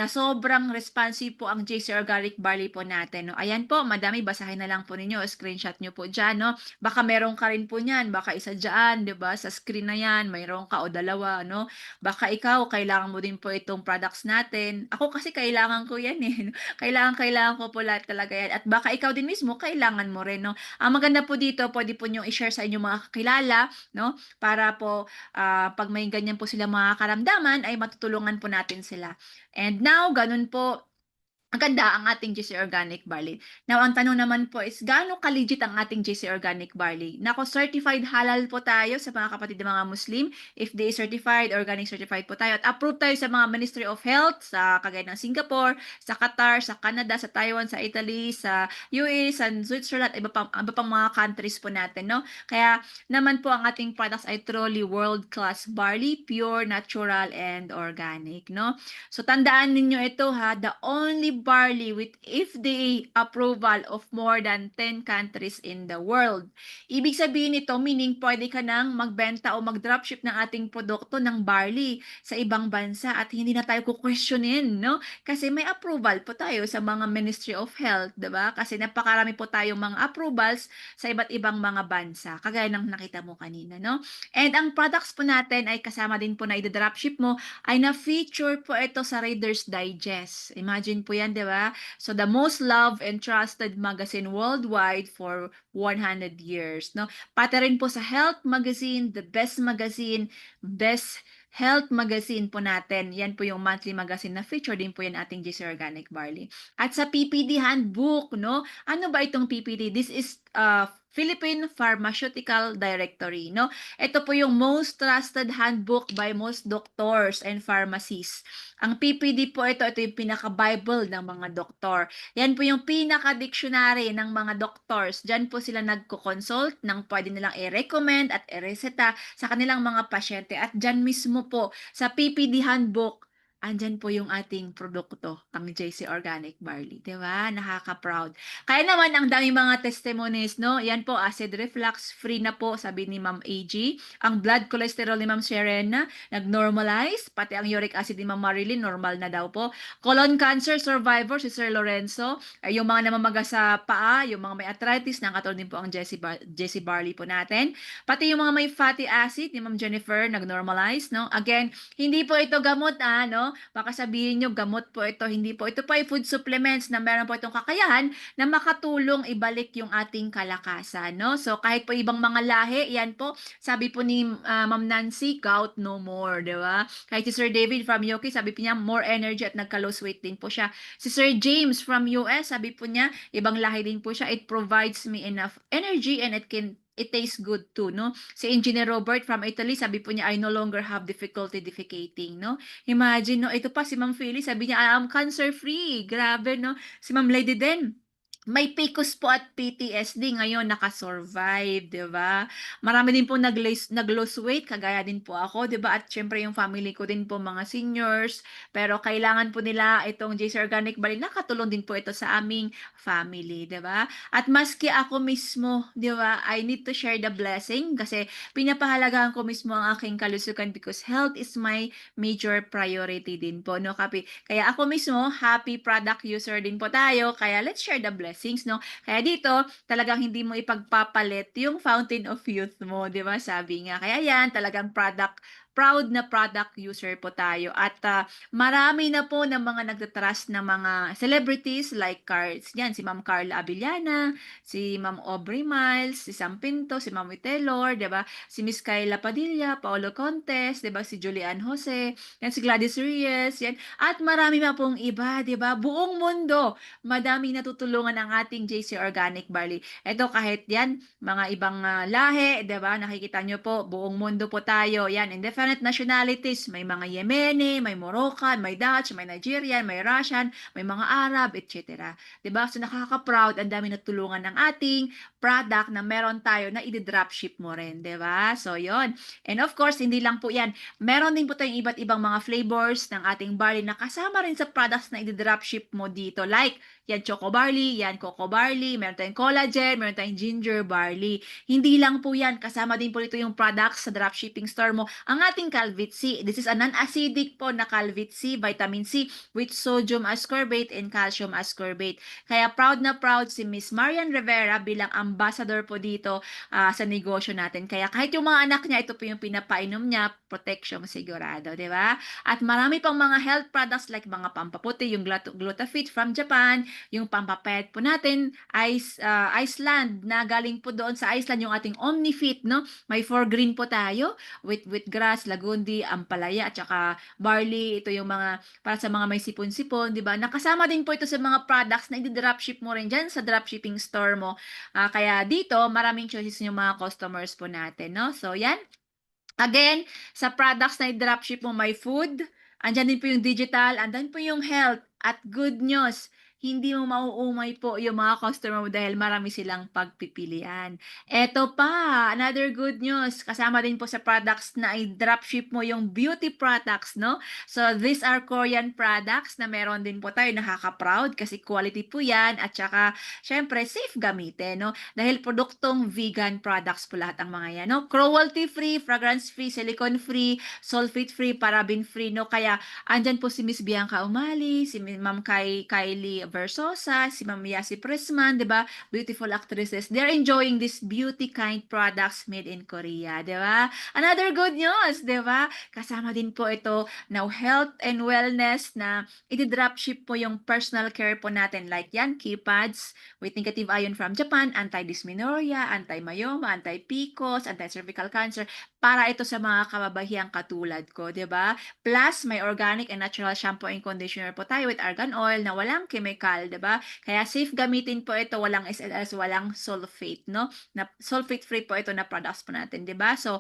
sobrang responsive po ang JC Organic Barley po natin, no? Ayan po, madami, basahin na lang po ninyo, screenshot nyo po dyan, no? Baka meron ka rin po niyan, baka isa dyan, di ba? Sa screen na yan, mayroon ka o dalawa, no? Baka ikaw, kailangan mo din po itong products natin. Ako kasi kailangan ko yan, eh. Kailangan ko po lahat talaga yan. At baka ikaw din mismo, kailangan mo rin, no? Ang maganda po dito, pwede po nyo i-share sa inyong mga kakilala, no? Para po, pag may ganyan po sila mga karamdaman, ay matutulungan po natin sila. And now, ganun po, ang ganda ang ating JC Organic Barley. Now, ang tanong naman po is, gaano ka-legit ang ating JC Organic Barley? Nako, certified halal po tayo sa mga kapatid ng mga Muslim. FDA certified, organic certified po tayo. At approved tayo sa mga Ministry of Health, sa kagaya ng Singapore, sa Qatar, sa Canada, sa Taiwan, sa Italy, sa UAE, sa Switzerland, iba pang mga countries po natin, no? Kaya naman po ang ating products ay truly world-class barley, pure, natural, and organic, no? So, tandaan ninyo ito, ha, the only barley with FDA approval of more than 10 countries in the world. Ibig sabihin nito, meaning pwede ka nang magbenta o mag-dropship ng ating produkto ng barley sa ibang bansa at hindi na tayo kukwestiyonin, no? Kasi may approval po tayo sa mga Ministry of Health, 'di ba? Kasi napakarami po tayong mga approvals sa iba't ibang mga bansa, kagaya ng nakita mo kanina, no? And ang products po natin ay kasama din po na i-dropship mo ay na-feature po ito sa Reader's Digest. Imagine po yan, di ba? So, the most loved and trusted magazine worldwide for 100 years, no? Pati rin po sa Health Magazine, the best health magazine po natin. Yan po yung monthly magazine na feature din po yan ating GC Organic Barley. At sa PPD Handbook, no? Ano ba itong PPD? This is Philippine Pharmaceutical Directory, no? Ito po yung most trusted handbook by most doctors and pharmacists. Ang PPD po ito yung pinaka-Bible ng mga doktor. Yan po yung pinaka-dictionary ng mga doctors. Diyan po sila nagko-consult ng pwede nilang i-recommend at i-reseta sa kanilang mga pasyente. At diyan mismo po sa PPD handbook, andyan po yung ating produkto, ang JC Organic Barley. Diba? Nakaka-proud. Kaya naman, ang daming mga testimonies, no? Yan po, acid reflux, free na po, sabi ni Ma'am AG. Ang blood cholesterol ni Ma'am Serena, nag-normalize. Pati ang uric acid ni Ma'am Marilyn, normal na daw po. Colon cancer survivor, si Sir Lorenzo. Yung mga namamaga sa paa, yung mga may arthritis, nakatulong din po ang JC Barley po natin. Pati yung mga may fatty acid ni Ma'am Jennifer, nag-normalize, no? Again, hindi po ito gamot, no? Baka sabihin nyo, gamot po ito, hindi po. Ito pa ay food supplements na meron po itong kakayahan na makatulong ibalik yung ating kalakasan, no? So, kahit po ibang mga lahi, yan po, sabi po ni Ma'am Nancy, gout no more, di ba? Kahit si Sir David from UK, sabi po niya, more energy at nagka-lose weight din po siya. Si Sir James from US, sabi po niya, ibang lahi din po siya, it provides me enough energy and it tastes good too, no? Si Engineer Robert from Italy, sabi po niya, I no longer have difficulty defecating, no? Imagine, no? Ito pa si Ma'am Phyllis, sabi niya, I am cancer-free. Grabe, no? Si Ma'am Lady din, may PCOS po at PTSD ngayon nakasurvive, 'di ba? Marami din po nag-lose weight, kagaya din po ako, 'di ba? At syempre yung family ko din po mga seniors, pero kailangan po nila itong JC Organic Barley, nakatulong din po ito sa aming family, 'di ba? At maski ako mismo, 'di ba? I need to share the blessing kasi pinapahalagahan ko mismo ang aking kalusugan because health is my major priority din po, no? Kaya ako mismo, happy product user din po tayo, kaya let's share the blessings, no? Kaya dito, talagang hindi mo ipagpapalit yung fountain of youth mo, di ba? Sabi nga. Kaya yan, talagang proud na product user po tayo. At marami na po ng mga nagtatrust na mga celebrities like yan, si Ma'am Carla Abellana, si Ma'am Aubrey Miles, si Sam Pinto, si Ma'am Taylor, di ba? Si Miss Kayla Padilla, Paolo Contes, di ba? Si Julian Jose, yan, si Gladys Reyes, yan. At marami pa pong iba, di ba? Buong mundo, madaming natutulungan ang ating JC Organic Barley. Ito kahit yan, mga ibang lahi, di ba? Nakikita nyo po, buong mundo po tayo. Yan, in different nationalities, may mga Yemeni, may Moroccan, may Dutch, may Nigerian, may Russian, may mga Arab, etc. Diba? So nakaka-proud, ang dami natulungan ng ating product na meron tayo na i-dropship mo rin, diba? So yon. And of course, hindi lang po yan. Meron din po tayong iba't ibang mga flavors ng ating barley na kasama rin sa products na i-dropship mo dito. Like, yan choco barley, yan cocoa barley, meron tayong collagen, meron tayong ginger barley. Hindi lang po yan, kasama din po dito yung products sa dropshipping store mo. Ang ating Calvit C, this is a non-acidic po na Calvit C, vitamin C with sodium ascorbate and calcium ascorbate. Kaya proud na proud si Miss Marian Rivera bilang ambassador po dito sa negosyo natin. Kaya kahit yung mga anak niya, ito po yung pinapainom niya, protection sigurado, di ba? At marami pang mga health products like mga pampaputi, yung Glutafit from Japan, yung pampapayat po natin, Iceland, na galing po doon sa Iceland, yung ating Omnifit, no? May 4 green po tayo, with grass, lagundi, ampalaya, at saka barley. Ito yung mga, para sa mga may sipon-sipon, di ba? Nakasama din po ito sa mga products na i-dropship mo rin dyan sa dropshipping store mo. Kaya dito, maraming choices yung mga customers po natin, no? So, yan. Again, sa products na i-dropship mo, may food, andyan din po yung digital, andyan po yung health, at good news, hindi mo mauumay po yung mga customer mo dahil marami silang pagpipilian. Eto pa, another good news, kasama din po sa products na i-dropship mo yung beauty products, no? So, these are Korean products na meron din po tayo, nakaka-proud kasi quality po yan at saka, syempre, safe gamitin, no? Dahil produktong vegan products po lahat ang mga yan, no? Cruelty-free, fragrance-free, silicone-free, sulfate-free, paraben-free, no? Kaya, andyan po si Miss Bianca Umali, si Ma'am Kylie Versosa, si Ma'am Yasi Prisman, di ba? Beautiful actresses. They're enjoying this beauty kind products made in Korea, di ba? Another good news, di ba? Kasama din po ito na health and wellness na i-dropship po yung personal care po natin like yan, keypads with negative ion from Japan, anti-dysmenorrhea, anti-myoma, anti-PCOS, anti-cervical cancer, para ito sa mga kababahiyang katulad ko, di ba? Plus, may organic and natural shampoo and conditioner po tayo with argan oil na walang chemical, di ba? Kaya safe gamitin po ito, walang SLS, walang sulfate, no? Na sulfate-free po ito na products po natin, di ba? So,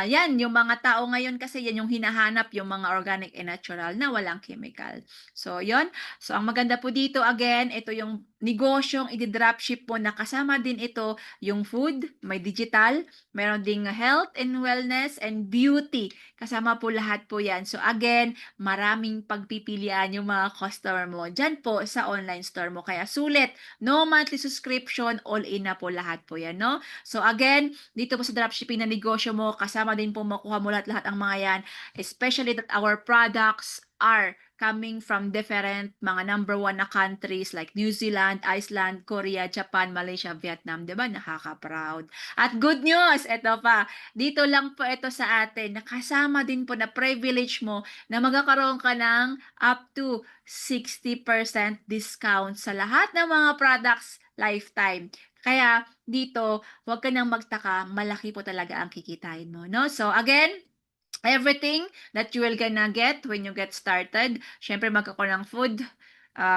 yan, yung mga tao ngayon kasi yan yung hinahanap, yung mga organic and natural na walang chemical. So, yon. So, ang maganda po dito, again, ito yung negosyong i-dropship po na kasama din ito yung food, may digital, meron ding health and wellness and beauty. Kasama po lahat po yan. So, again, maraming pagpipilian yung mga customer mo dyan po sa online store mo. Kaya sulit, no monthly subscription, all in na po lahat po yan, no? So, again, dito po sa dropshipping na negosyo mo, kasama din po makuha mo lahat ang mga yan, especially that our products are coming from different mga number 1 na countries like New Zealand, Iceland, Korea, Japan, Malaysia, Vietnam, 'di ba? Nakaka-proud. At good news, ito pa. Dito lang po ito sa atin. Nakasama din po na privilege mo na magkakaroon ka ng up to 60% discount sa lahat ng mga products lifetime. Kaya dito, huwag ka nang magtaka, malaki po talaga ang kikitain mo, no? So again, everything that you will gonna get when you get started, syempre magkakaroon ng food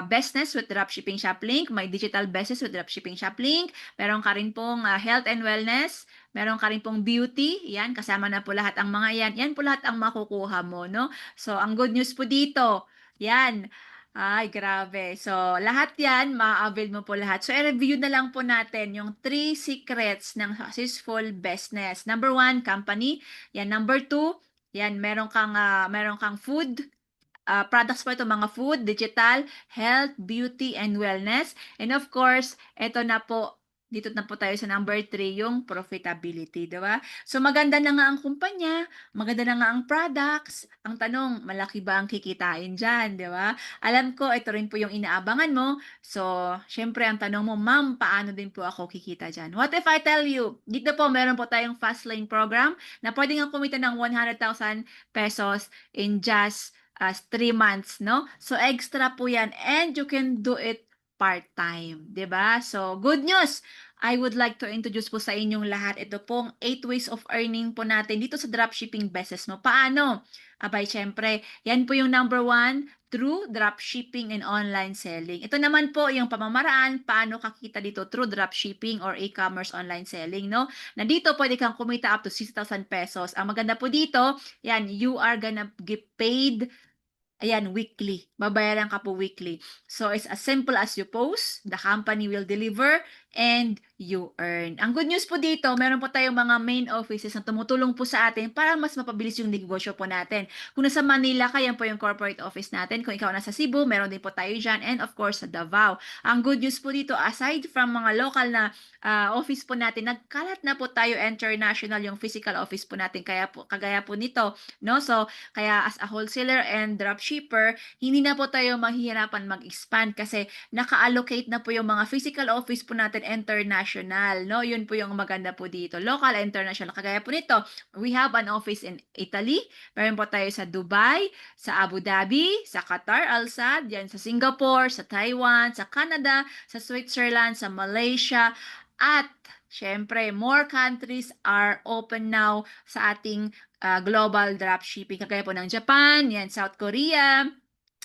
business with dropshipping shop link, may digital business with dropshipping shop link, meron ka rin pong health and wellness, meron ka rin pong beauty, yan, kasama na po lahat ang mga yan, yan po lahat ang makukuha mo, no? So, ang good news po dito, yan, ay, grabe. So, lahat yan, ma-avail mo po lahat. So, i-review na lang po natin yung 3 secrets ng successful business. Number 1, company. Yan, number 2, yan, meron kang food, products po ito, mga food, digital, health, beauty, and wellness. And of course, ito na po, dito na po tayo sa number 3, yung profitability, di ba? So, maganda na nga ang kumpanya, maganda na nga ang products. Ang tanong, malaki ba ang kikitain dyan, di ba? Alam ko, ito rin po yung inaabangan mo. So, syempre, ang tanong mo, ma'am, paano din po ako kikita dyan? What if I tell you, dito po, meron po tayong fast lane program na pwede nga kumita ng 100,000 pesos in just 3 months, no? So, extra po yan and you can do it part-time, 'di ba? So, good news! I would like to introduce po sa inyong lahat ito pong 8 ways of earning po natin dito sa dropshipping business mo. Paano? Abay, syempre, yan po yung number 1, through dropshipping and online selling. Ito naman po yung pamamaraan, paano kakita dito through dropshipping or e-commerce online selling, no? Na dito pwede kang kumita up to 6,000 pesos. Ang maganda po dito, yan, you are gonna get paid. Ayan, weekly. Babayaran ka po weekly. So, it's as simple as you post, the company will deliver, and you earn. Ang good news po dito, meron po tayong mga main offices na tumutulong po sa atin para mas mapabilis yung negosyo po natin. Kung nasa Manila ka, yan po yung corporate office natin. Kung ikaw nasa Cebu, meron din po tayo dyan. And of course, sa Davao. Ang good news po dito, aside from mga local na office po natin, nagkalat na po tayo international yung physical office po natin. Kagaya po nito, no? So, kaya as a wholesaler and dropshipper, hindi na po tayo mahihirapan mag-expand kasi naka-allocate na po yung mga physical office po natin international, no? Yun po yung maganda po dito. Local and international. Kagaya po nito, we have an office in Italy, meron po tayo sa Dubai, sa Abu Dhabi, sa Qatar, Al Sadd, yan sa Singapore, sa Taiwan, sa Canada, sa Switzerland, sa Malaysia, at syempre, more countries are open now sa ating global dropshipping. Kagaya po ng Japan, yan, South Korea,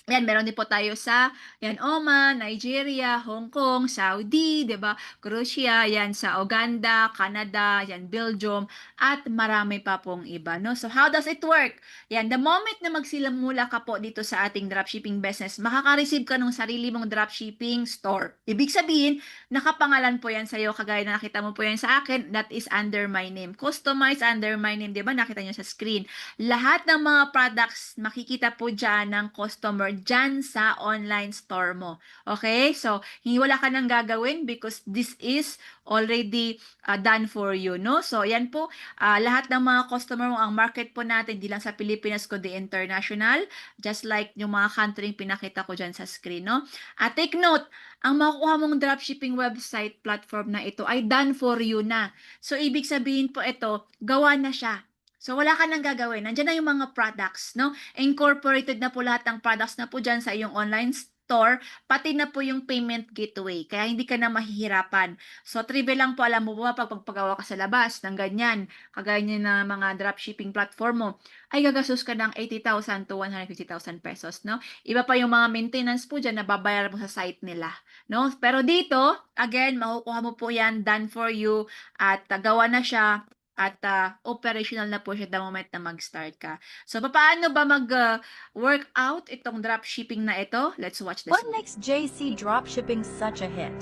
Yan, meron din po tayo sa Oman, Nigeria, Hong Kong, Saudi, 'di ba? Croatia, yan sa Uganda, Canada, yan Belgium at marami pa pong iba, no? So how does it work? Yan, the moment na magsilamula ka po dito sa ating dropshipping business, makaka-receive ka ng sarili mong dropshipping store. Ibig sabihin, nakapangalan po yan sa iyo kagaya na nakita mo po yan sa akin, that is under my name. Customized under my name, 'di ba? Nakita niyo sa screen. Lahat ng mga products makikita po dyan ng customer dyan sa online store mo. Okay? So, hindi wala ka nang gagawin because this is already done for you, no? So, yan po, lahat ng mga customer mo, ang market po natin, di lang sa Pilipinas, kundi international, just like yung mga country yung pinakita ko dyan sa screen, no? At take note, ang makukuha mong dropshipping website platform na ito ay done for you na. So, ibig sabihin po ito, gawa na siya. So, wala ka nang gagawin. Nandiyan na yung mga products, no? Incorporated na po lahat ng products na po dyan sa iyong online store, pati na po yung payment gateway. Kaya hindi ka na mahihirapan. So, trivial lang po, alam mo ba, pag pagpagawa ka sa labas ng ganyan, kagaya niya na mga dropshipping platform mo, ay gagastos ka ng 80,000 to 150,000 pesos, no? Iba pa yung mga maintenance po dyan na babayaran mo sa site nila, no? Pero dito, again, makukuha mo po yan, done for you, at gawa na siya, at operational na po siya the moment na mag-start ka. So, paano ba mag-work out itong dropshipping na ito? Let's watch this. What makes JC Dropshipping such a hit?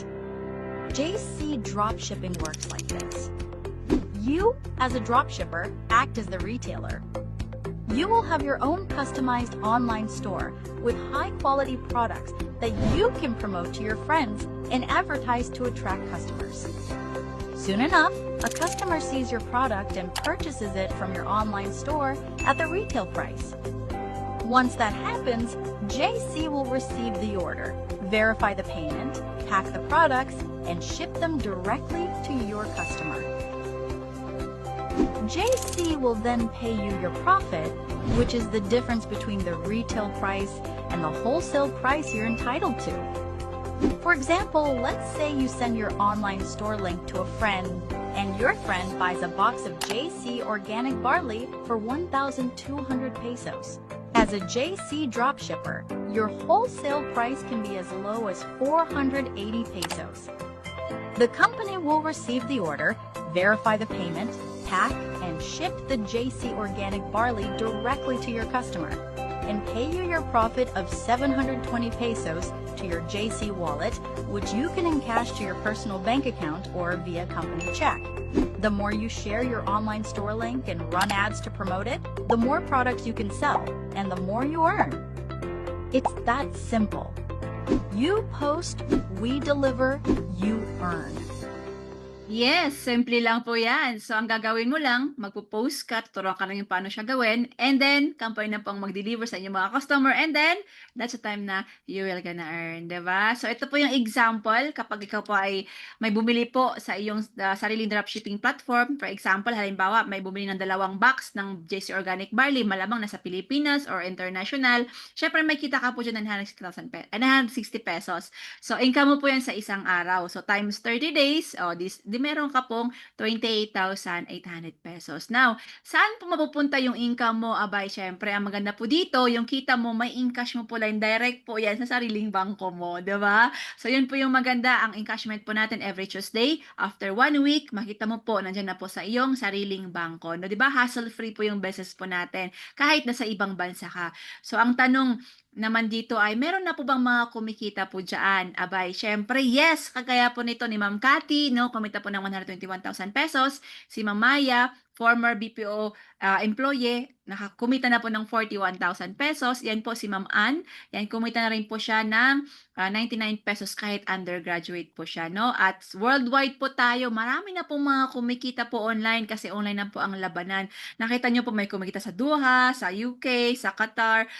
JC Dropshipping works like this. You, as a dropshipper, act as the retailer. You will have your own customized online store with high-quality products that you can promote to your friends and advertise to attract customers. Soon enough, a customer sees your product and purchases it from your online store at the retail price. Once that happens, JC will receive the order, verify the payment, pack the products, and ship them directly to your customer. JC will then pay you your profit, which is the difference between the retail price and the wholesale price you're entitled to. For example, let's say you send your online store link to a friend and your friend buys a box of JC organic barley for 1,200 pesos. As a JC dropshipper, your wholesale price can be as low as 480 pesos. The company will receive the order, verify the payment, pack, and ship the JC organic barley directly to your customer, and pay you your profit of 720 pesos to your JC wallet, which you can encash to your personal bank account or via company check. The more you share your online store link and run ads to promote it, the more products you can sell, and the more you earn. It's that simple. You post, we deliver, you earn. Yes, simple lang po yan. So, ang gagawin mo lang, magpo-post ka, tuturuan ka lang yung paano siya gawin, and then, company na pong mag-deliver sa inyong mga customer, and then, that's the time na you will gonna earn, diba? So, ito po yung example, kapag ikaw po ay may bumili po sa iyong sariling dropshipping platform, for example, halimbawa, may bumili ng 2 box ng JC Organic Barley, malamang nasa Pilipinas or international, syempre may kita ka po dyan ng 160 pesos. So, income mo po yan sa isang araw. So, times 30 days, meron ka pong 28,800 pesos. Now, saan po mapupunta yung income mo? Abay, syempre, ang maganda po dito, yung kita mo, may encash mo po line, direct po yan sa sariling bangko mo, di ba? So, yun po yung maganda, ang encashment po natin every Tuesday. After 1 week, makita mo po, nandyan na po sa iyong sariling bangko. No, di ba? Hassle-free po yung business po natin, kahit nasa ibang bansa ka. So, ang tanong naman dito ay, meron na po bang mga kumikita po dyan? Abay, syempre, yes, kagaya po nito ni Ma'am Cathy, no? Kumita po ng 121,000 pesos. Si Ma'am Maya, former BPO employee, nakakumita na po ng 41,000 pesos. Yan po si Ma'am Ann. Yan, kumita na rin po siya ng 99 pesos kahit undergraduate po siya, no? At worldwide po tayo, marami na po mga kumikita po online kasi online na po ang labanan. Nakita nyo po may kumikita sa Doha, sa UK, sa Qatar,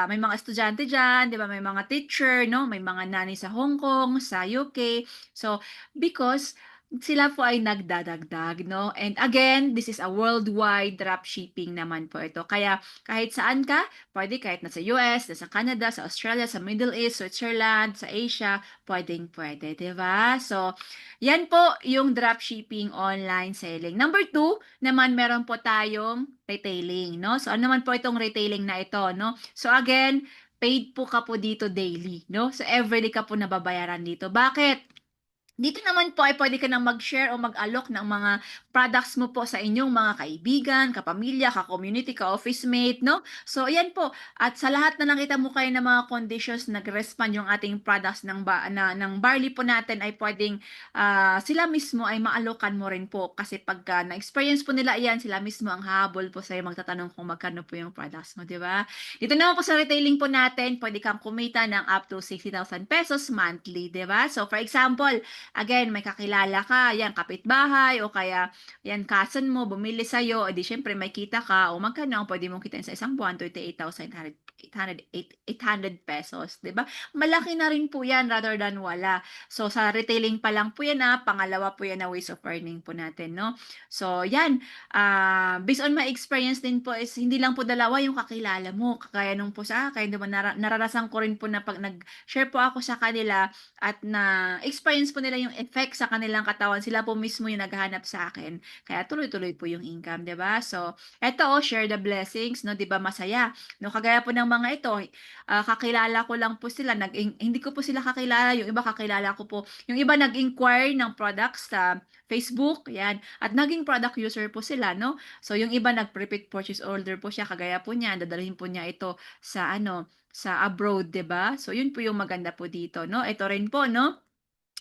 may mga estudyante dyan, di ba? May mga teacher, no? May mga nanay sa Hong Kong, sa UK. So, because sila po ay nagdadagdag, no? And again, this is a worldwide dropshipping naman po ito. Kaya kahit saan ka, pwede kahit nasa US, nasa Canada, sa Australia, sa Middle East, Switzerland, sa Asia, pwede, di ba? So, yan po yung dropshipping online selling. Number 2, naman meron po tayong retailing, no? So, ano naman po itong retailing na ito, no? So, again, paid po ka po dito daily, no? So everyday ka po nababayaran dito. Bakit? Dito naman po ay pwede ka nang mag-share o mag-alok ng mga products mo po sa inyong mga kaibigan, kapamilya, ka-community, ka-office mate, no? So, ayan po. At sa lahat na nakita mo kayo ng mga conditions, nag-respond yung ating products ng barley po natin ay pwedeng sila mismo ay maalokan mo rin po. Kasi pagka na-experience po nila yan, sila mismo ang hahabol po sa'yo magtatanong kung magkano po yung products mo, di ba? Dito naman po sa retailing po natin, pwede kang kumita ng up to 60,000 pesos monthly, di ba? So, for example, again, may kakilala ka, yan, kapitbahay, o kaya, yan, cousin mo, bumili sa'yo, edi syempre may kita ka, o magkano ang pwede mong kitain sa isang buwan, 28,800 pesos, di ba? Malaki na rin po yan rather than wala. So, sa retailing pa lang po yan, pangalawa po yan na ways of earning po natin, no? So, yan, based on my experience din po is, hindi lang po dalawa yung kakilala mo, kagaya nung po sa akin, di ba, naranasan ko rin po na pag nag-share po ako sa kanila, at na-experience po nila yung effect sa kanilang katawan, sila po mismo yung naghahanap sa akin. Kaya tuloy-tuloy po yung income, 'di ba? So, eto share the blessings, no, 'di ba masaya? No, kagaya po ng mga ito, kakilala ko lang po sila, hindi ko po sila kakilala, yung iba kakilala ko po. Yung iba nag-inquire ng products sa Facebook, yan, at naging product user po sila, no? So, yung iba nag-repeat purchase order po siya, kagaya po niya, dadalhin po niya ito sa sa abroad, 'di ba? So, yun po yung maganda po dito, no? Ito rin po, no?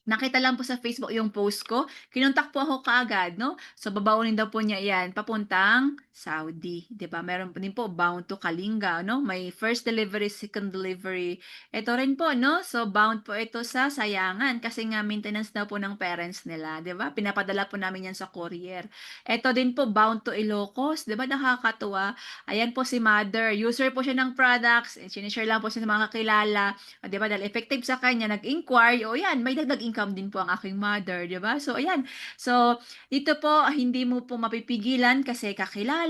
Nakita lang po sa Facebook yung post ko, kinontak po ako kaagad, no? So, babaunin daw po niya yan, papuntang Saudi, 'di ba? Meron po din po bound to Kalinga, no? May first delivery, second delivery. Ito rin po, no? So, bound po ito sa Sayangan kasi nga maintenance daw po ng parents nila, 'di ba? Pinapadala po namin yan sa courier. Ito din po bound to Ilocos, 'di ba? Nakakatuwa. Ayan po si Mother, user po siya ng products, sinishare lang po siya sa mga kakilala, 'di ba? Dahil effective sa kanya, nag-inquire, o yan, may dagdag income din po ang aking mother, 'di ba? So, ayan. So, dito po, hindi mo po mapipigilan kasi kakilala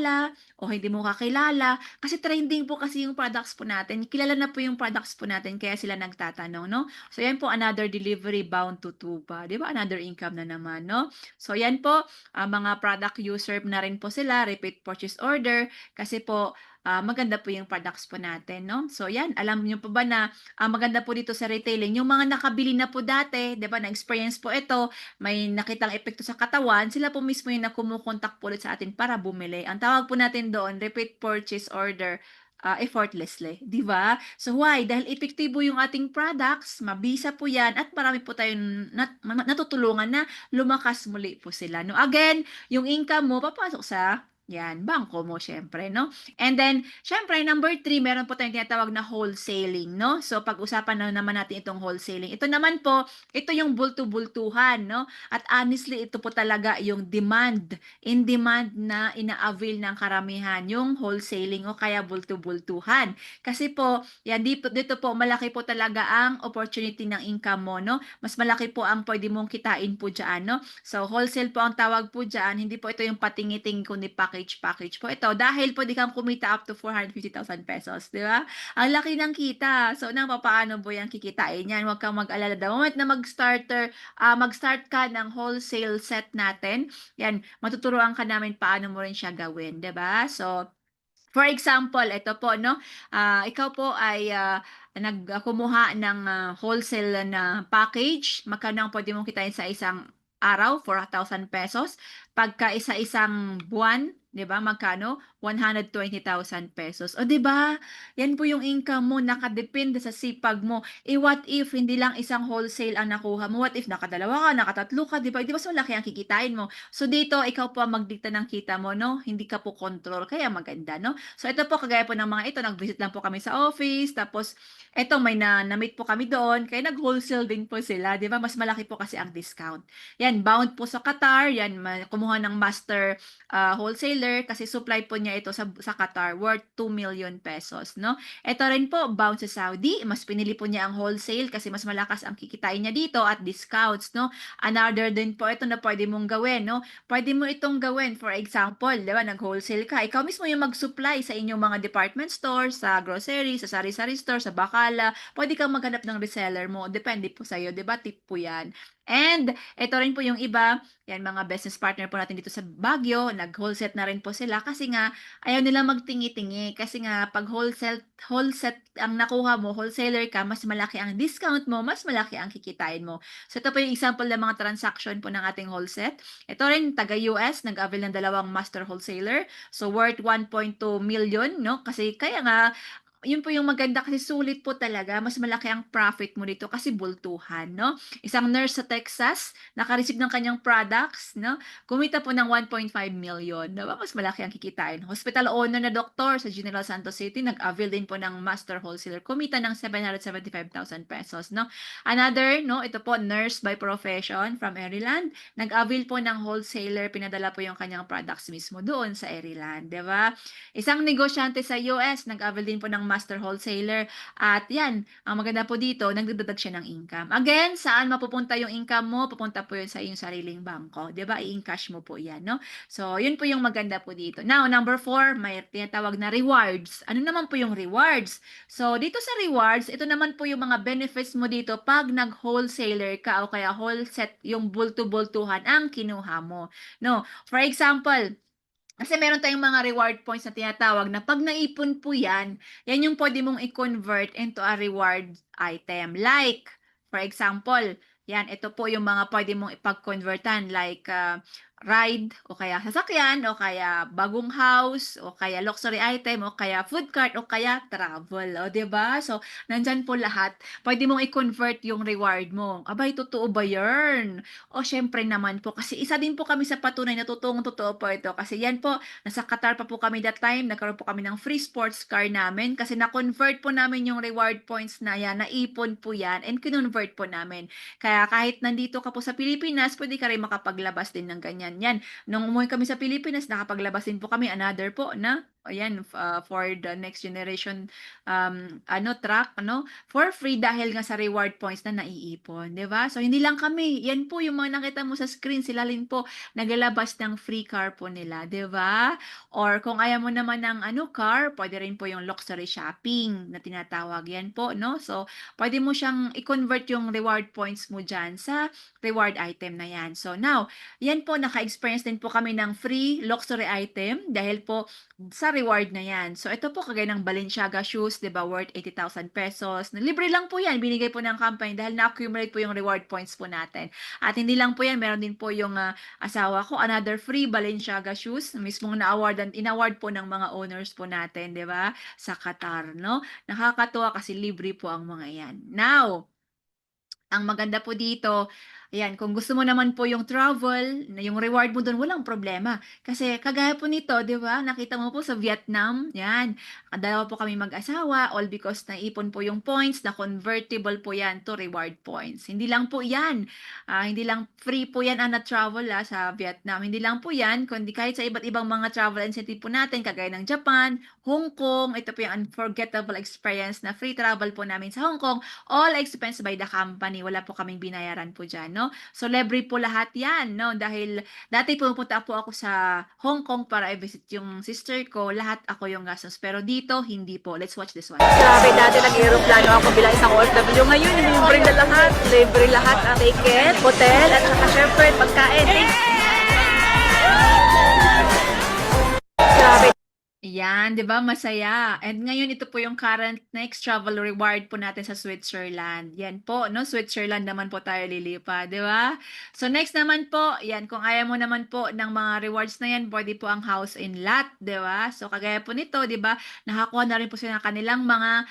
o hindi mo kakilala. Kasi trending po kasi yung products po natin. Kilala na po yung products po natin kaya sila nagtatanong, no? So, yan po, another delivery bound to Tuba. 'Di ba? Another income na naman, no? So, yan po, mga product user na rin po sila, repeat purchase order, kasi po, maganda po yung products po natin, no? So, yan, alam niyo po ba na maganda po dito sa retailing, yung mga nakabili na po dati, 'di ba, na-experience po ito, may nakitang epekto sa katawan, sila po mismo yung kumukontak po ulit sa atin para bumili. Ang tawag po natin doon, repeat purchase order, effortlessly, 'di ba? So why? Dahil epektibo yung ating products, mabisa po 'yan at marami po tayong natutulungan na lumakas muli po sila, no? Again, yung income mo papasok sa yan, bangko mo syempre, no? And then, syempre, number 3, meron po tayong tinatawag na wholesaling, no? So, pag-usapan na naman natin itong wholesaling. Ito naman po, ito yung bulto-bultuhan, no? At honestly, ito po talaga yung in demand na ina-avail ng karamihan, yung wholesaling o kaya bulto-bultuhan. Kasi po, yan, dito po, malaki po talaga ang opportunity ng income mo, no? Mas malaki po ang pwede mong kitain po dyan, no? So, wholesale po ang tawag po dyan. Hindi po ito yung patingiting kundi package po ito. Dahil pwede kang kumita up to 450,000 pesos, di ba? Ang laki ng kita. So, paano po yan kikitain yan? Huwag kang mag-alala. The moment na mag-start ka ng wholesale set natin, yan, matuturuan ka namin paano mo rin siya gawin, di ba? So, for example, ito po, no? Ikaw po ay nagkumuha ng wholesale na package. Magkano ang pwede mong kitain sa isang araw? 4,000 pesos. Pagka isa-isang buwan, 'di ba? Magkano? 120,000 pesos. O 'di ba? Yan po yung income mo, nakadepende sa sipag mo. What if hindi lang isang wholesale ang nakuha mo? What if nakadalawa ka, nakatatlo ka, 'di ba? 'Di ba so laki ang kikitain mo? So dito ikaw po ang magdikta ng kita mo, no? Hindi ka po control, kaya maganda, no? So ito po kagaya po ng mga ito, nag-visit lang po kami sa office, tapos eto may na-meet po kami doon, kaya nag-wholesale din po sila, 'di ba? Mas malaki po kasi ang discount. Yan, bound po sa Qatar, yan, kumuha ng master wholesaler kasi supply po niya ito sa Qatar worth 2 million pesos, no? Ito rin po, bound sa Saudi, mas pinili po niya ang wholesale kasi mas malakas ang kikitain niya dito at discounts, no? Another din po ito na pwede mong gawin, no? Pwede mo itong gawin, for example, di ba, nag-wholesale ka, ikaw mismo yung mag-supply sa inyong mga department store, sa grocery, sa sari-sari store, sa bakala, pwede kang maghanap ng reseller mo, depende po sa'yo, di ba? Tip po yan. And ito rin po yung iba, yan mga business partner po natin dito sa Baguio, nag-wholeset na rin po sila kasi nga ayaw nila magtingi-tingi kasi nga pag wholeset ang nakuha mo, wholesaler ka, mas malaki ang discount mo, mas malaki ang kikitain mo. So ito po yung example ng mga transaction po ng ating wholeset. Ito rin taga-US, nag-avail ng dalawang master wholesaler. So worth 1.2 million, no? Kasi kaya nga yun po yung maganda kasi sulit po talaga, mas malaki ang profit mo dito kasi bultuhan, no? Isang nurse sa Texas, naka-receive ng kanyang products, no? Kumita po ng 1.5 million, diba? Mas malaki ang kikitain. Hospital owner na doktor sa General Santos City, nag-avail din po ng master wholesaler, kumita ng 775,000 pesos, no? Another, no, ito po, nurse by profession from Maryland, nag-avail po ng wholesaler, pinadala po yung kanyang products mismo doon sa Maryland, diba? Isang negosyante sa US, nag-avail din po ng master wholesaler. At yan, ang maganda po dito, nagdadagdag siya ng income. Again, saan mapupunta yung income mo? Pupunta po yun sa iyong sariling bangko. Diba? I-encash mo po yan, no? So, yun po yung maganda po dito. Now, number 4, may tinatawag na rewards. Ano naman po yung rewards? So, dito sa rewards, ito naman po yung mga benefits mo dito pag nag-wholesaler ka o kaya wholeset yung bulto-bultuhan ang kinuha mo. No? For example, kasi meron tayong mga reward points na tinatawag na pag naipon po yan, yan yung pwede mong i-convert into a reward item. Like, for example, yan, ito po yung mga pwede mong ipag-convertan like ride o kaya sasakyan o kaya bagong house o kaya luxury item o kaya food cart o kaya travel. O, 'di ba? So, nandyan po lahat. Pwede mong i-convert yung reward mo. Abay, totoo ba 'yan? O, syempre naman po. Kasi isa din po kami sa patunay na totoo po ito. Kasi yan po, nasa Qatar pa po kami that time. Nagkaroon po kami ng free sports car namin. Kasi na-convert po namin yung reward points na yan. Naipon po yan. And kinonvert po namin. Kaya kahit nandito ka po sa Pilipinas, pwede ka rin makapaglabas din ng ganyan. Yan. Nung umuwi kami sa Pilipinas, nakapaglabas din po kami. Another po na ayan, for the next generation truck, for free dahil nga sa reward points na naiipon, 'di ba? So hindi lang kami, yan po yung mga nakita mo sa screen, sila rin po naglalabas ng free car po nila, 'di ba? Or kung ayaw mo naman ng car, pwede rin po yung luxury shopping na tinatawag yan po, no? So pwede mo siyang i-convert yung reward points mo diyan sa reward item na yan. So now, yan po naka-experience din po kami ng free luxury item dahil po sa reward na yan. So, ito po kagaya ng Balenciaga shoes, 'di ba, worth 80,000 pesos. Libre lang po yan, binigay po ng company dahil na-accumulate po yung reward points po natin. At hindi lang po yan, meron din po yung asawa ko, another free Balenciaga shoes, mismong in-award po ng mga owners po natin, 'di ba, sa Qatar, no? Nakakatuwa kasi libre po ang mga yan. Now, ang maganda po dito, ayan, kung gusto mo naman po yung travel, na yung reward mo doon, walang problema. Kasi kagaya po nito, di ba? Nakita mo po sa Vietnam, yan. Dalawa po kami mag-asawa, all because naipon po yung points, na convertible po yan to reward points. Hindi lang po yan. Hindi lang free po yan na travel sa Vietnam. Hindi lang po yan, kundi kahit sa iba't ibang mga travel incentive po natin, kagaya ng Japan, Hong Kong, ito po yung unforgettable experience na free travel po namin sa Hong Kong, all expense by the company. Wala po kaming binayaran po dyan, no? So, libre po lahat yan, no? Dahil dati pumunta po ako sa Hong Kong para i-visit yung sister ko, lahat ako yung gastos. Pero dito, hindi po. Let's watch this one. Grabe, dati nag-aeroplano ako bilang isang OFW. Ngayon, libre na lahat. Libre lahat ang ticket, hotel, at saka syempre pagkain. Grabe. Yan, 'di ba? Masaya. And ngayon ito po yung current next travel reward po natin sa Switzerland. Yan po, no? Switzerland naman po tayo lilipa, 'di ba? So next naman po, yan kung ayaw mo naman po ng mga rewards na yan, pwede po ang house in lot, 'di ba? So kagaya po nito, 'di ba? Nakakuha na rin po sila ng kanilang mga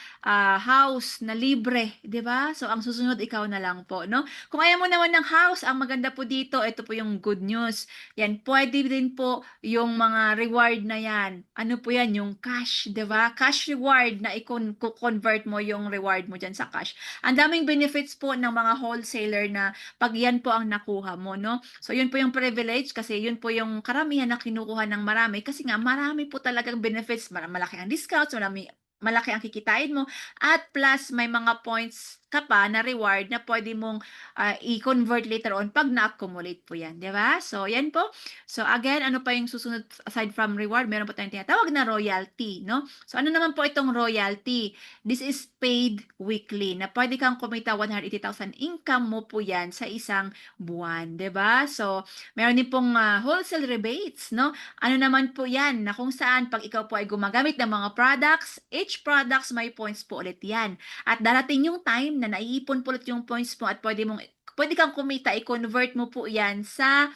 house na libre, 'di ba? So ang susunod ikaw na lang po, no? Kung ayaw mo naman ng house, ang maganda po dito, ito po yung good news. Yan, pwede din po yung mga reward na yan. Ano po yan, yung cash, 'di ba? Cash reward na i-convert mo yung reward mo diyan sa cash. Ang daming benefits po ng mga wholesaler na pag yan po ang nakuha mo, no? So yun po yung privilege kasi yun po yung karamihan na kinukuha ng marami kasi nga marami po talagang benefits, malaki ang discounts, malaki ang kikitain mo at plus may mga points ka pa na reward na pwede mong i-convert later on pag na-accumulate po yan, di ba? So, yan po. So, again, ano pa yung susunod aside from reward? Meron po tayong tinatawag na royalty, no? So, ano naman po itong royalty? This is paid weekly na pwede kang kumita 180,000 income mo po yan sa isang buwan, di ba? So, meron din pong wholesale rebates, no? Ano naman po yan na kung saan pag ikaw po ay gumagamit ng mga products, each products may points po ulit yan. At darating yung time na naiipon po ulit yung points mo at pwede kang kumita, i-convert mo po yan sa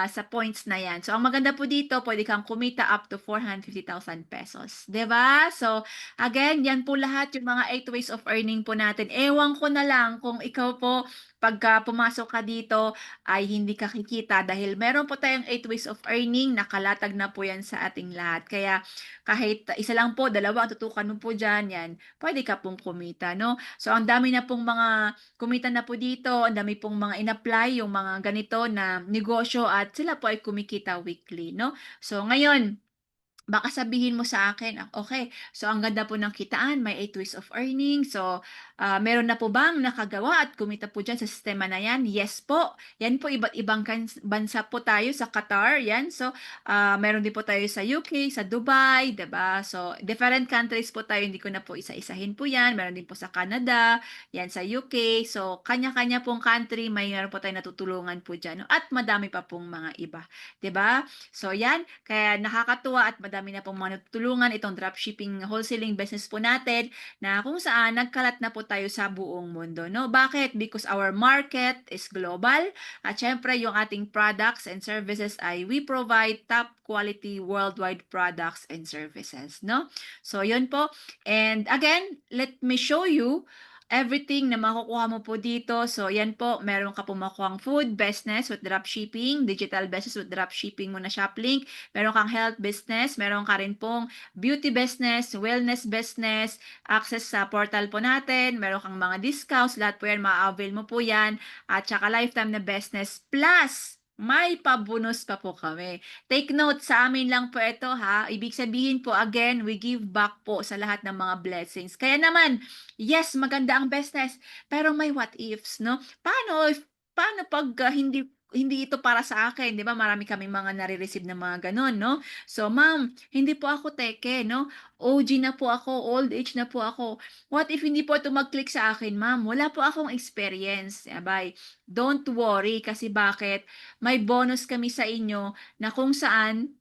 sa points na yan. So, ang maganda po dito, pwede kang kumita up to 450,000 pesos. 'Di ba? So, again, yan po lahat yung mga 8 ways of earning po natin. Ewan ko na lang kung ikaw po, pagka pumasok ka dito, ay hindi ka kikita dahil meron po tayong 8 ways of earning, nakalatag na po yan sa ating lahat. Kaya, kahit isa lang po, dalawa ang tutukan mo po dyan, yan, pwede ka pong kumita, no? So, ang dami na pong mga kumita na po dito, ang dami pong mga in-apply, yung mga ganito na negosyo at sila po ay kumikita weekly, no? So, ngayon, baka sabihin mo sa akin, okay, so ang ganda po ng kitaan, may 8 ways of earning. So, meron na po bang nakagawa at kumita po dyan sa sistema na yan? Yes po. Yan po, iba't ibang bansa po tayo sa Qatar. Yan. So, meron din po tayo sa UK, sa Dubai, diba? So, different countries po tayo. Hindi ko na po isa-isahin po yan. Meron din po sa Canada, yan sa UK. So, kanya-kanya pong country, meron po tayo natutulungan po dyan. No? At madami pa pong mga iba. Diba? So, yan. Kaya nakakatuwa at madami na pong mga natutulungan itong dropshipping wholesaling business po natin na kung saan nagkalat na po tayo sa buong mundo. No? Bakit? Because our market is global at syempre yung ating products and services ay we provide top quality worldwide products and services. No? So yun po. And again, let me show you everything na makukuha mo po dito. So, yan po, meron ka po makukuhang food business with dropshipping, digital business with dropshipping mo na Shoplink, meron kang health business, meron ka rin pong beauty business, wellness business, access sa portal po natin, meron kang mga discounts, lahat po yan, ma-avail mo po yan, at saka lifetime na business, plus may pabonus pa po kami. Take note, sa amin lang po ito ha. Ibig sabihin po, again, we give back po sa lahat ng mga blessings. Kaya naman, yes, maganda ang business, pero may what ifs, no? Paano pag hindi ito para sa akin, 'di ba? Marami kaming mga nare-receive na mga ganun, no? So, ma'am, hindi po ako teke, no? OG na po ako, old age na po ako. What if hindi po ito mag-click sa akin, ma'am? Wala po akong experience. Abay, don't worry kasi bakit? May bonus kami sa inyo na kung saan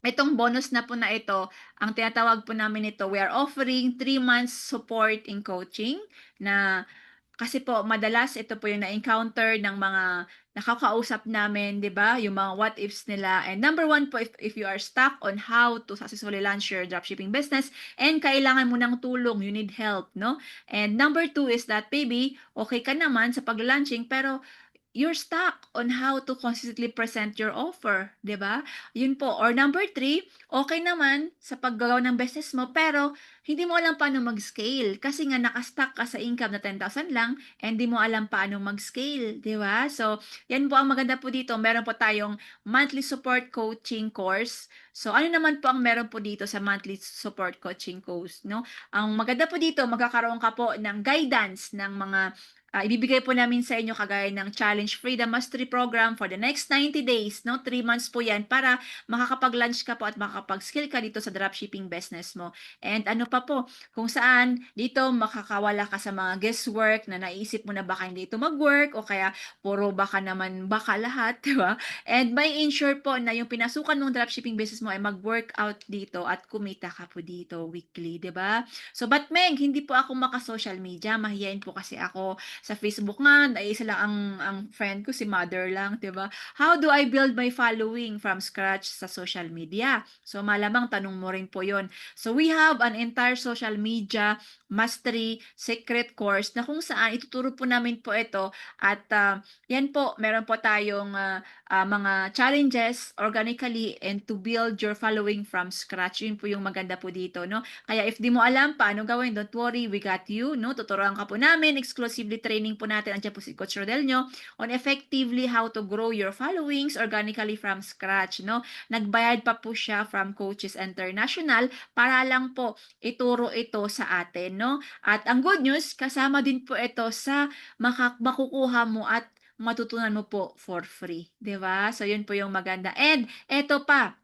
itong bonus na po na ito, ang tinatawag po namin ito, we are offering 3 months support in coaching na kasi po madalas ito po yung na-encounter ng mga nakakausap namin, 'di ba? Yung mga what ifs nila. And number one po, if you are stuck on how to successfully launch your dropshipping business and kailangan mo ng tulong, you need help, no? And number two is that maybe okay ka naman sa pag-launching pero you're stuck on how to consistently present your offer, 'di ba? Yun po. Or number 3, okay naman sa paggagawa ng business mo pero hindi mo alam paano mag-scale kasi nga naka-stuck ka sa income na 10,000 lang and hindi mo alam paano mag-scale, 'di ba? So, yan po ang maganda po dito. Meron po tayong monthly support coaching course. So, ano naman po ang meron po dito sa monthly support coaching course, no? Ang maganda po dito, magkakaroon ka po ng guidance ng mga ibibigay po namin sa inyo kagaya ng Challenge Freedom Mastery Program for the next 90 days, no? 3 months po yan para makakapag-launch ka po at makakapag-skill ka dito sa dropshipping business mo. And ano pa po, kung saan dito makakawala ka sa mga guesswork na naisip mo na baka hindi ito mag-work o kaya puro baka naman baka lahat, di ba? And may ensure po na yung pinasukan mong dropshipping business mo ay mag-work out dito at kumita ka po dito weekly, di ba? So, but Meg, hindi po ako maka-social media. Mahihain po kasi ako. Sa Facebook nga, isa lang ang friend ko, si Mother lang, 'di ba? How do I build my following from scratch sa social media? So malamang tanong mo rin po 'yon. So we have an entire social media mastery secret course na kung saan ituturo po namin po ito at yan po, meron po tayong mga challenges organically and to build your following from scratch. Yun po yung maganda po dito, no? Kaya if di mo alam paano gawin, don't worry, we got you, no? Tuturuan ka po namin, exclusively training po natin, andiyan po si Coach Rodel nyo, on effectively how to grow your followings organically from scratch, no? Nagbayad pa po siya from Coaches International para lang po ituro ito sa atin, no? At ang good news, kasama din po ito sa makukuha mo at matutunan mo po for free, 'di ba? So yun po yung maganda. And eto pa,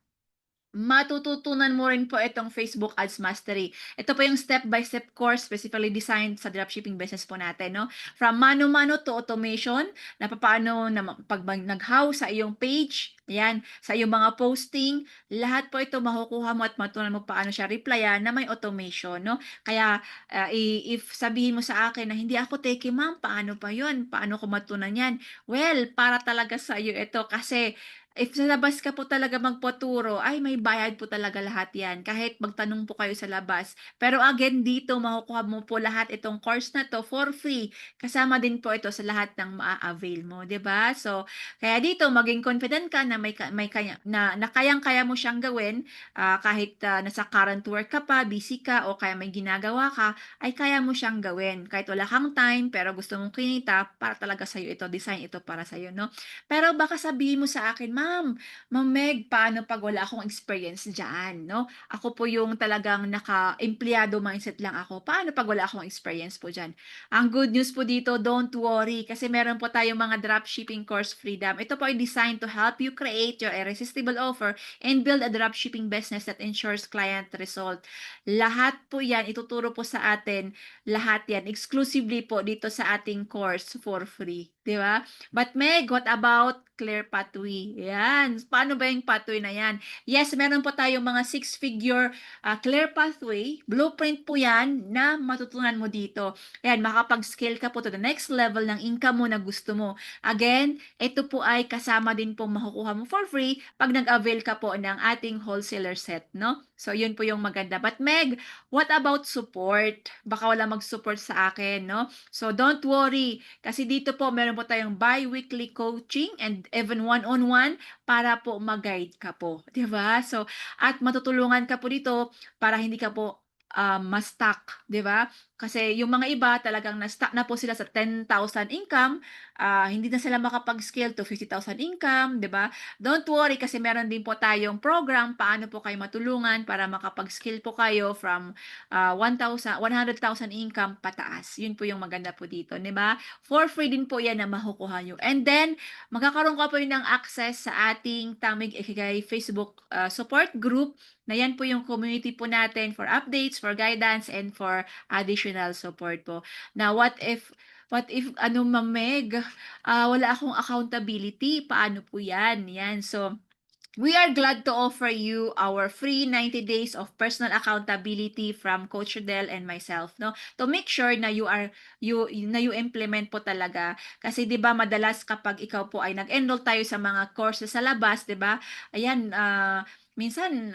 matututunan mo rin po itong Facebook Ads Mastery. Ito po yung step-by-step course specifically designed sa dropshipping business po natin, no? From mano-mano to automation, na paano na pag nag-how sa iyong page, yan, sa iyong mga posting, lahat po ito makukuha mo at matutunan mo paano siya replyan na may automation, no? Kaya if sabihin mo sa akin na hindi ako teki, ma'am, paano pa yun? Paano ko matutunan yan? Well, para talaga sa iyo ito kasi if sa labas ka po talaga magpaturo, ay may bayad po talaga lahat yan. Kahit magtanong po kayo sa labas. Pero again, dito makukuha mo po lahat itong course na to for free. Kasama din po ito sa lahat ng maa-avail mo, 'di ba? So, kaya dito maging confident ka na may kaya na kayang-kaya mo siyang gawin kahit nasa current work ka pa, busy ka o kaya may ginagawa ka, ay kaya mo siyang gawin. Kahit wala kang time pero gusto mong kinita, para talaga sa iyo ito, design ito para sa iyo, no? Pero baka sabihin mo sa akin, Ma'am Meg, paano pag wala akong experience diyan, no? Ako po yung talagang naka-empleyado mindset lang ako. Paano pag wala akong experience po diyan? Ang good news po dito, don't worry kasi meron po tayong mga dropshipping course freedom. Ito po ay designed to help you create your irresistible offer and build a dropshipping business that ensures client result. Lahat po 'yan ituturo po sa atin, lahat 'yan exclusively po dito sa ating course for free, 'di ba? But Meg, what about clear pathway? Yan. Paano ba yung pathway na yan? Yes, meron po tayong mga six-figure clear pathway. Blueprint po yan na matutunan mo dito. Yan, makapag-scale ka po to the next level ng income mo na gusto mo. Again, ito po ay kasama din po makukuha mo for free pag nag-avail ka po ng ating wholesaler set, no? So, yun po yung maganda. But Meg, what about support? Baka wala mag-support sa akin, no? So, don't worry. Kasi dito po, meron po tayong bi-weekly coaching and even one-on-one para po mag-guide ka po. 'Di ba? So, at matutulungan ka po dito para hindi ka po ma-stuck, 'di ba? Kasi yung mga iba talagang na-stuck na po sila sa 10,000 income, hindi na sila makapag-scale to 50,000 income, 'di ba? Don't worry kasi meron din po tayong program paano po kayo matulungan para makapag-scale po kayo from 100,000 income pataas. Yun po yung maganda po dito, 'di ba? For free din po 'yan na makukuha nyo. And then magkakaroon ka po ng access sa ating Tamig Ikigai Facebook support group na yan po yung community po natin for updates, for guidance, and for additional support po. Now, what if Ma'am Meg, wala akong accountability, paano po yan? Yan, so, we are glad to offer you our free 90 days of personal accountability from Coach Rodel and myself, no? To make sure na you implement po talaga. Kasi 'di ba madalas kapag ikaw po ay nag-enroll tayo sa mga courses sa labas, 'di ba? Ayan, minsan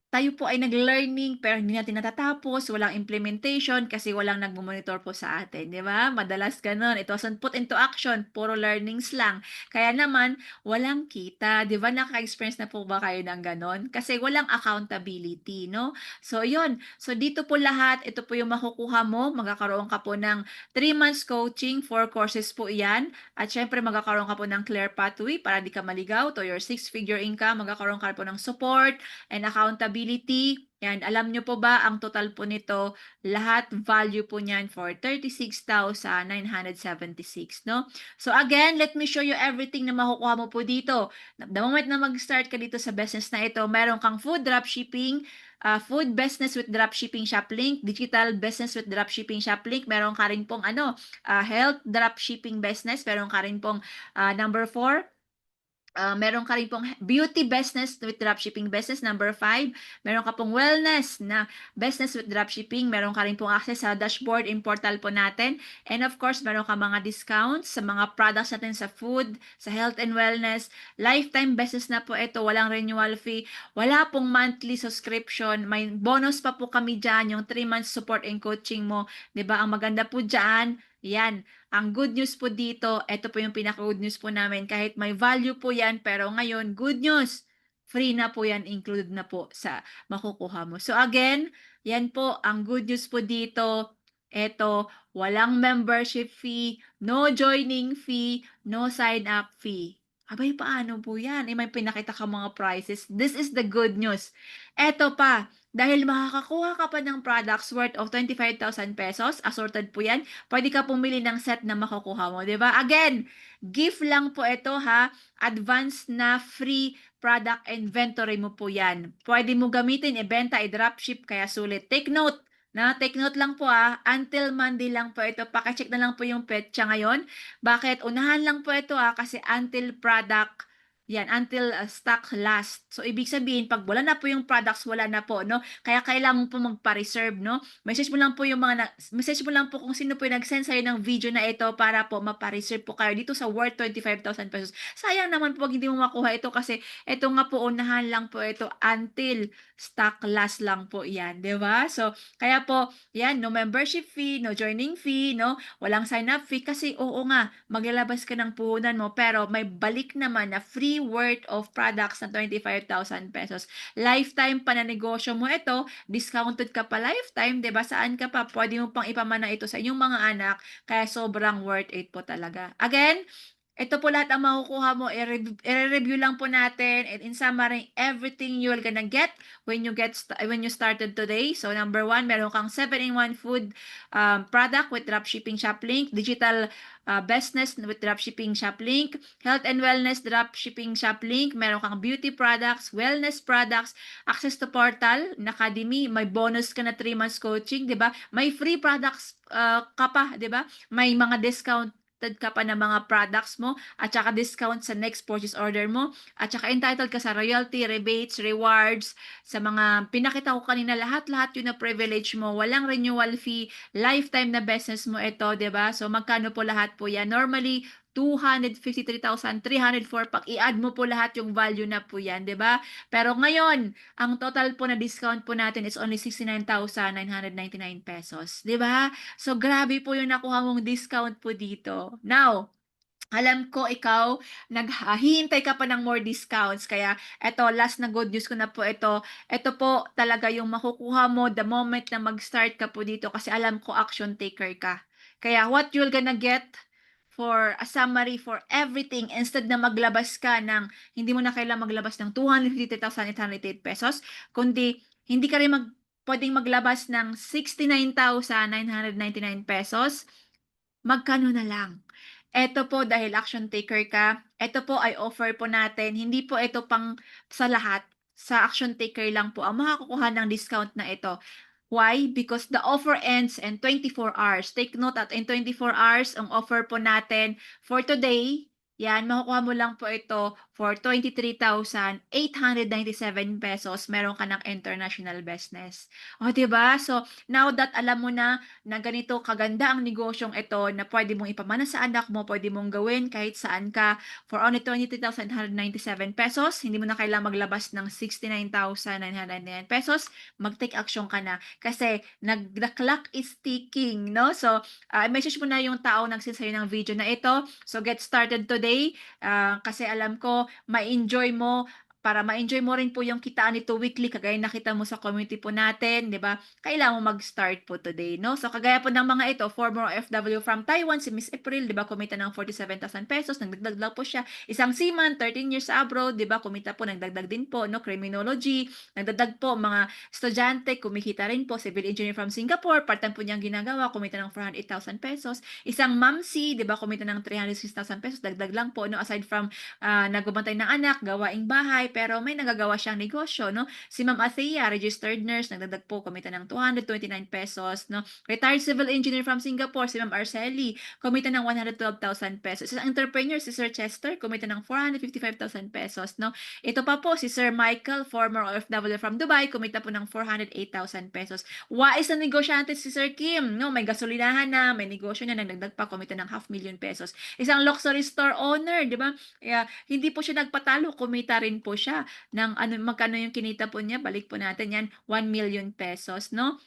tayo po ay nag-learning pero hindi natin natatapos, walang implementation kasi walang nagmo-monitor po sa atin, 'di ba? Madalas gano'n. It wasn't put into action, puro learnings lang. Kaya naman walang kita, 'di ba? Naka-experience na po ba kayo ng gano'n? Kasi walang accountability, no? So 'yun. So dito po lahat, ito po yung makukuha mo. Magkakaroon ka po ng 3 months coaching, 4 courses po 'yan. At syempre magkakaroon ka po ng clear pathway para di ka maligaw to your 6-figure income. Magkakaroon ka po ng support and accountability. Yan, alam nyo po ba ang total po nito, lahat value po niyan for 36,976, no? So again, let me show you everything na makukuha mo po dito. The moment na mag-start ka dito sa business na ito, meron kang food dropshipping, food business with dropshipping shop link, digital business with dropshipping shop link, meron ka rin pong health dropshipping business, meron ka rin pong number 4, meron ka rin pong beauty business with dropshipping business, number 5. Meron ka pong wellness na business with dropshipping. Meron ka rin pong access sa dashboard in portal po natin. And of course, meron ka mga discounts sa mga products natin sa food, sa health and wellness. Lifetime business na po ito. Walang renewal fee. Wala pong monthly subscription. May bonus pa po kami dyan, yung 3 months support and coaching mo. 'Di ba? Ang maganda po dyan, yan. Ang good news po dito, ito po yung pinaka-good news po namin. Kahit may value po yan, pero ngayon, good news, free na po yan, included na po sa makukuha mo. So again, yan po, ang good news po dito, Eto, walang membership fee, no joining fee, no sign-up fee. Abay, paano po yan? May pinakita ka mga prices. This is the good news. Eto pa, dahil makakakuha ka pa ng products worth of 25,000 pesos, assorted po yan, pwede ka pumili ng set na makukuha mo, di ba? Again, gift lang po ito ha, advance na free product inventory mo po yan. Pwede mo gamitin, ibenta, i-dropship, kaya sulit. Take note lang po until Monday lang po ito. Pakicheck na lang po yung petsa ngayon. Bakit? Unahan lang po ito kasi until product, until stock last. So, ibig sabihin, pag wala na po yung products, wala na po, no? Kaya kailangan mo po magpa-reserve, no? Message mo lang po message mo lang po kung sino po yung nag-send sa'yo ng video na ito para po mapa-reserve po kayo dito sa worth 25,000 pesos. Sayang naman po pag hindi mo makuha ito kasi ito nga po, unahan lang po ito until stock last lang po yan, di ba? So, kaya po, yan, no membership fee, no joining fee, no? Walang sign-up fee kasi oo nga, maglalabas ka ng puhunan mo pero may balik naman na free worth of products na 25,000 pesos. Lifetime pa na negosyo mo ito, discounted ka pa lifetime, 'di ba? Saan ka pa? Pwede mo pang ipamana ito sa inyong mga anak, kaya sobrang worth it po talaga. Again, ito po lahat ang makukuha mo, i-review lang po natin, and in summary, everything you're gonna get when you started today. So number 1, meron kang 7-in-1 food product with dropshipping shop link, digital business with dropshipping shop link, health and wellness dropshipping shop link, meron kang beauty products, wellness products, access to portal, academy, may bonus ka na 3 months coaching, 'di ba? May free products ka pa, 'di ba? May mga discount ka pa ng mga products mo at saka discount sa next purchase order mo at saka entitled ka sa royalty, rebates, rewards, sa mga pinakita ko kanina, lahat-lahat yun na privilege mo, walang renewal fee, lifetime na business mo ito, 'di ba? So magkano po lahat po yan? Normally 253,304 pag i-add mo po lahat yung value na po yan, 'di ba? Pero ngayon, ang total po na discount po natin is only 69,999 pesos, 'di ba? So, grabe po yung nakuha mong discount po dito. Now, alam ko ikaw, naghihintay ka pa ng more discounts. Kaya, eto, last na good news ko na po ito. Ito po talaga yung makukuha mo the moment na mag-start ka po dito kasi alam ko action taker ka. Kaya, what you're gonna get for a summary for everything, instead na maglabas ka ng, hindi mo na kailangan maglabas ng 250,808 pesos, kundi hindi ka rin pwedeng maglabas ng 69,999 pesos, magkano na lang? Eto po, dahil action taker ka, eto po ay offer po natin, hindi po ito pang sa lahat, sa action taker lang po ang makakukuha ng discount na ito. Why? Because the offer ends in 24 hours. Take note at in 24 hours, ang offer po natin for today, yan, makukuha mo lang po ito for 23,897 pesos. Meron ka ng international business. O, diba? So, now that alam mo na ganito kaganda ang negosyong ito na pwede mong ipamana sa anak mo, pwede mong gawin kahit saan ka for only 23,897 pesos, hindi mo na kailangang maglabas ng 69,999 pesos, mag-take action ka na. Kasi the clock is ticking, no? So, message mo na yung tao nag-send sa'yo ng video na ito. So, get started today. Kasi alam ko, ma-enjoy mo, para ma-enjoy mo rin po yung kitaan nito weekly, kagaya nakita mo sa community po natin, di ba? Kailangan mo mag-start po today, no? So, kagaya po ng mga ito, former OFW from Taiwan, si Miss April, di ba, kumita ng 47,000 pesos, nagdagdag lang po siya. Isang seaman, 13 years abroad, di ba, kumita po, nagdagdag din po, no? Criminology, nagdagdag po, mga estudyante, kumikita rin po, civil engineer from Singapore, part-time po niyang ginagawa, kumita ng 408,000 pesos. Isang mamsi, di ba, kumita ng 306,000 pesos, dagdag lang po, no? Aside from nagbabantay ng anak, gawaing bahay, pero may nagagawa siyang negosyo, no? Si Ma'am Athea, registered nurse, nagdagdag po, kumita ng 229 pesos, no? Retired civil engineer from Singapore, si Ma'am Arceli, kumita ng 112,000 pesos. Isang entrepreneur, si Sir Chester, kumita ng 455,000 pesos, no? Ito pa po, si Sir Michael, former OFW from Dubai, kumita po ng 408,000 pesos. Wais na negosyante si Sir Kim, no? May gasolinahan na, may negosyo na, nagdagdag pa, kumita ng 500,000 pesos. Isang luxury store owner, di ba? Kaya, hindi po siya nagpatalo, kumita rin po siya ng magkano yung kinita po niya, balik po natin yan, 1 million pesos, no?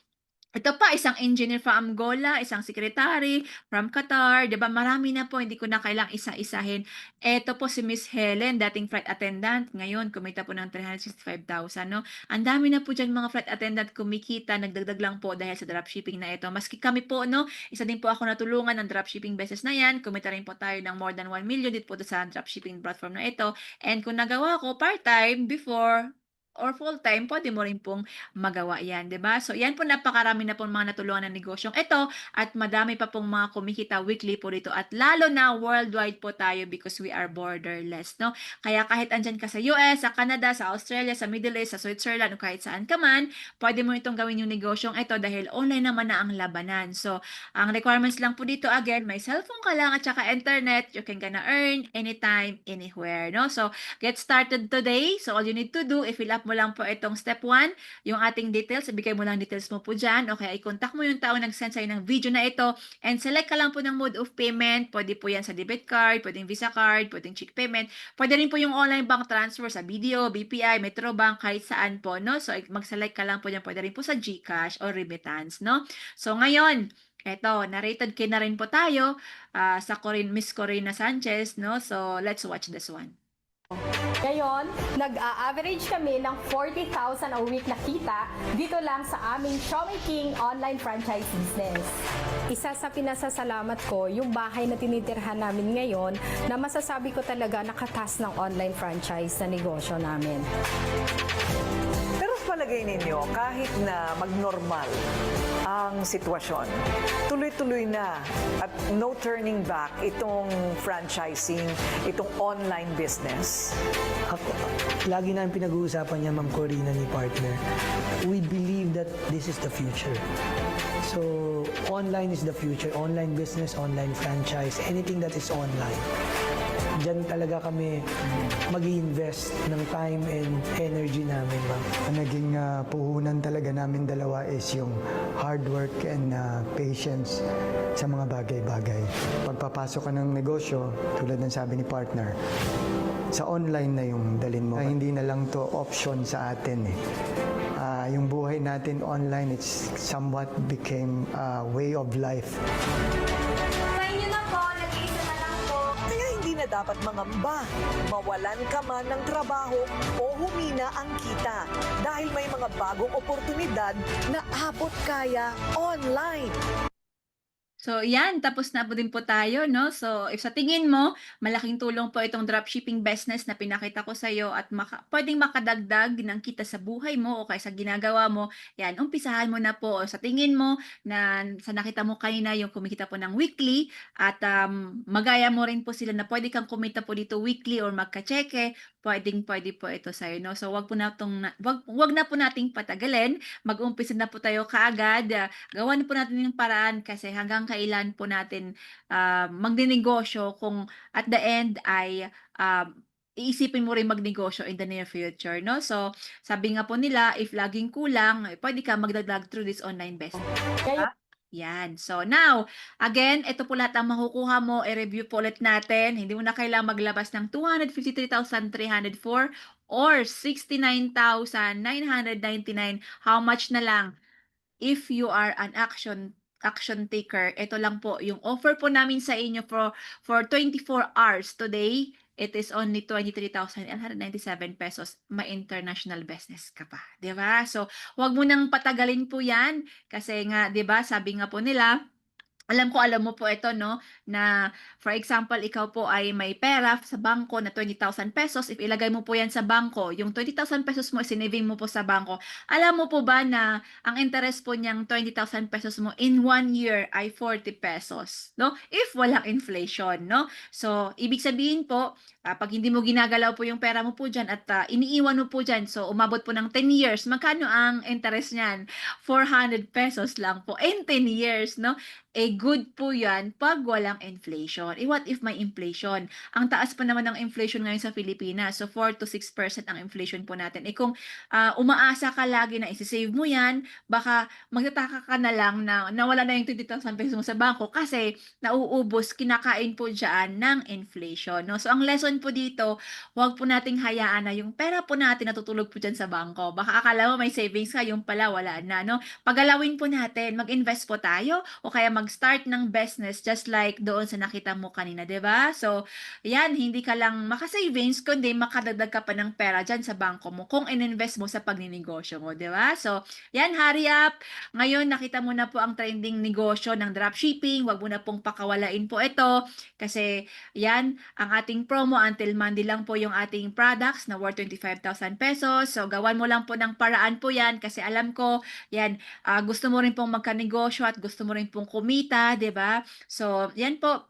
Ito pa, isang engineer from Angola, isang secretary from Qatar, 'di ba? Marami na po, hindi ko na kailang isa-isahin. Ito po si Miss Helen, dating flight attendant, ngayon kumita po ng 365,000, no? Ang dami na po diyan mga flight attendant kumikita, nagdagdag lang po dahil sa dropshipping na ito. Maski kami po, no, isa din po ako natulungan ng dropshipping business na 'yan. Kumita rin po tayo ng more than 1 million dito po sa dropshipping platform na ito. And kung nagawa ko part-time before or full-time, pwede mo rin pong magawa 'yan, 'di ba? So 'yan po, napakarami na pong mga natulungan ng negosyong ito at madami pa pong mga kumikita weekly po dito at lalo na worldwide po tayo because we are borderless, no? Kaya kahit andyan ka sa US, sa Canada, sa Australia, sa Middle East, sa Switzerland o kahit saan ka man, pwede mo itong gawin yung negosyong ito dahil online naman na ang labanan. So, ang requirements lang po dito, again, may cellphone ka lang at saka internet, you can gonna earn anytime, anywhere, no? So, get started today. So, all you need to do, i-fill up mo lang po itong step 1, yung ating details, ibigay mo lang details mo po dyan, o kaya i-contact mo yung tao nag-send sa'yo ng video na ito, and select ka lang po ng mode of payment, pwede po yan sa debit card, pwedeng Visa card, pwedeng check payment, pwede rin po yung online bank transfer sa BDO, BPI, Metrobank, kahit saan po, no? So, mag-select ka lang po dyan, pwede rin po sa GCash or remittance, no? So, ngayon, eto, narrated kay na rin po tayo sa Miss Corina Sanchez, no? So, let's watch this one. Ngayon, nag-a-average kami ng 40,000 a week na kita dito lang sa aming Shopee King online franchise business. Isa sa pinasasalamat ko, yung bahay na tinitirhan namin ngayon na masasabi ko talaga nakatas ng online franchise na negosyo namin. Pero sa palagay ninyo, kahit na magnormal ang sitwasyon, tuloy-tuloy na at no turning back itong franchising, itong online business. Ako, lagi namin pinag-uusapan niya, Ma'am Corina, ni partner. We believe that this is the future. So, online is the future. Online business, online franchise, anything that is online. Diyan talaga kami mag-i-invest ng time and energy namin, ma'am. Ang naging puhunan talaga namin dalawa is yung hard work and patience sa mga bagay-bagay. Pagpapasok ka ng negosyo, tulad ng sabi ni partner, sa online na yung dalin mo. Hindi na lang to option sa atin eh. Yung buhay natin online, it's somewhat became a way of life. Kaya hindi na dapat mangamba, mawalan ka man ng trabaho o humina ang kita dahil may mga bagong oportunidad na abot kaya online. So, yan. Tapos na po din po tayo, no? So, if sa tingin mo, malaking tulong po itong dropshipping business na pinakita ko sa'yo at pwedeng makadagdag ng kita sa buhay mo o kaya sa ginagawa mo, yan, umpisahan mo na po. O sa tingin mo, na sa nakita mo kanina yung kumikita po ng weekly at magaya mo rin po sila na pwede kang kumita po dito weekly or magka-cheque, pwede po ito sa'yo, no? So, wag na po nating patagalin. Mag-umpisa na po tayo kaagad. Gawan po natin yung paraan kasi hanggang kailan po natin magninegosyo kung at the end ay iisipin mo rin magnegosyo in the near future, no? So, sabi nga po nila, if laging kulang, pwede ka magdagdag through this online business. Yan. So, now, again, ito po lahat ang makukuha mo. I-review po ulit natin. Hindi mo na kailangang maglabas ng 253,304 or 69,999. How much na lang? If you are an action taker, ito lang po yung offer po namin sa inyo for 24 hours today. It is only 23,897 pesos. May international business ka pa, 'di ba? So, wag mo nang patagalin po 'yan kasi nga, 'di ba, sabi nga po nila, alam mo po ito, no, na for example, ikaw po ay may pera sa bangko na 20,000 pesos. If ilagay mo po yan sa bangko, yung 20,000 pesos mo, sinaving mo po sa bangko. Alam mo po ba na ang interest po niyang 20,000 pesos mo in 1 year ay 40 pesos, no? If walang inflation, no? So, ibig sabihin po, pag hindi mo ginagalaw po yung pera mo po dyan at iniiwan mo po dyan, so umabot po ng 10 years, magkano ang interest niyan? 400 pesos lang po in 10 years, no? Eh ay good po yan pag walang inflation. What if may inflation? Ang taas pa naman ng inflation ngayon sa Pilipinas. So 4 to 6% ang inflation po natin. Kung umaasa ka lagi na isi-save mo yan, baka magtataka ka na lang na nawala na yung 20,000 pesos mo sa bangko kasi nauubos, kinakain po dyan ng inflation. No? So ang lesson po dito, huwag po nating hayaan na yung pera po natin natutulog po dyan sa bangko. Baka akala mo may savings ka, yung pala wala na. No? Pagalawin po natin, mag-invest po tayo o kaya mag-start ng business just like doon sa nakita mo kanina, 'di ba? So, yan, hindi ka lang maka-savings kundi makadagdag ka pa ng pera dyan sa bangko mo kung in-invest mo sa pagninegosyo mo, 'di ba? So, yan, hurry up. Ngayon, nakita mo na po ang trending negosyo ng dropshipping. Huwag mo na pong pakawalain po ito kasi yan, ang ating promo until Monday lang po yung ating products na worth 25,000 pesos. So, gawan mo lang po ng paraan po yan kasi alam ko, yan, gusto mo rin pong magkanegosyo at gusto mo rin pong kumita, 'di ba? So, yan po.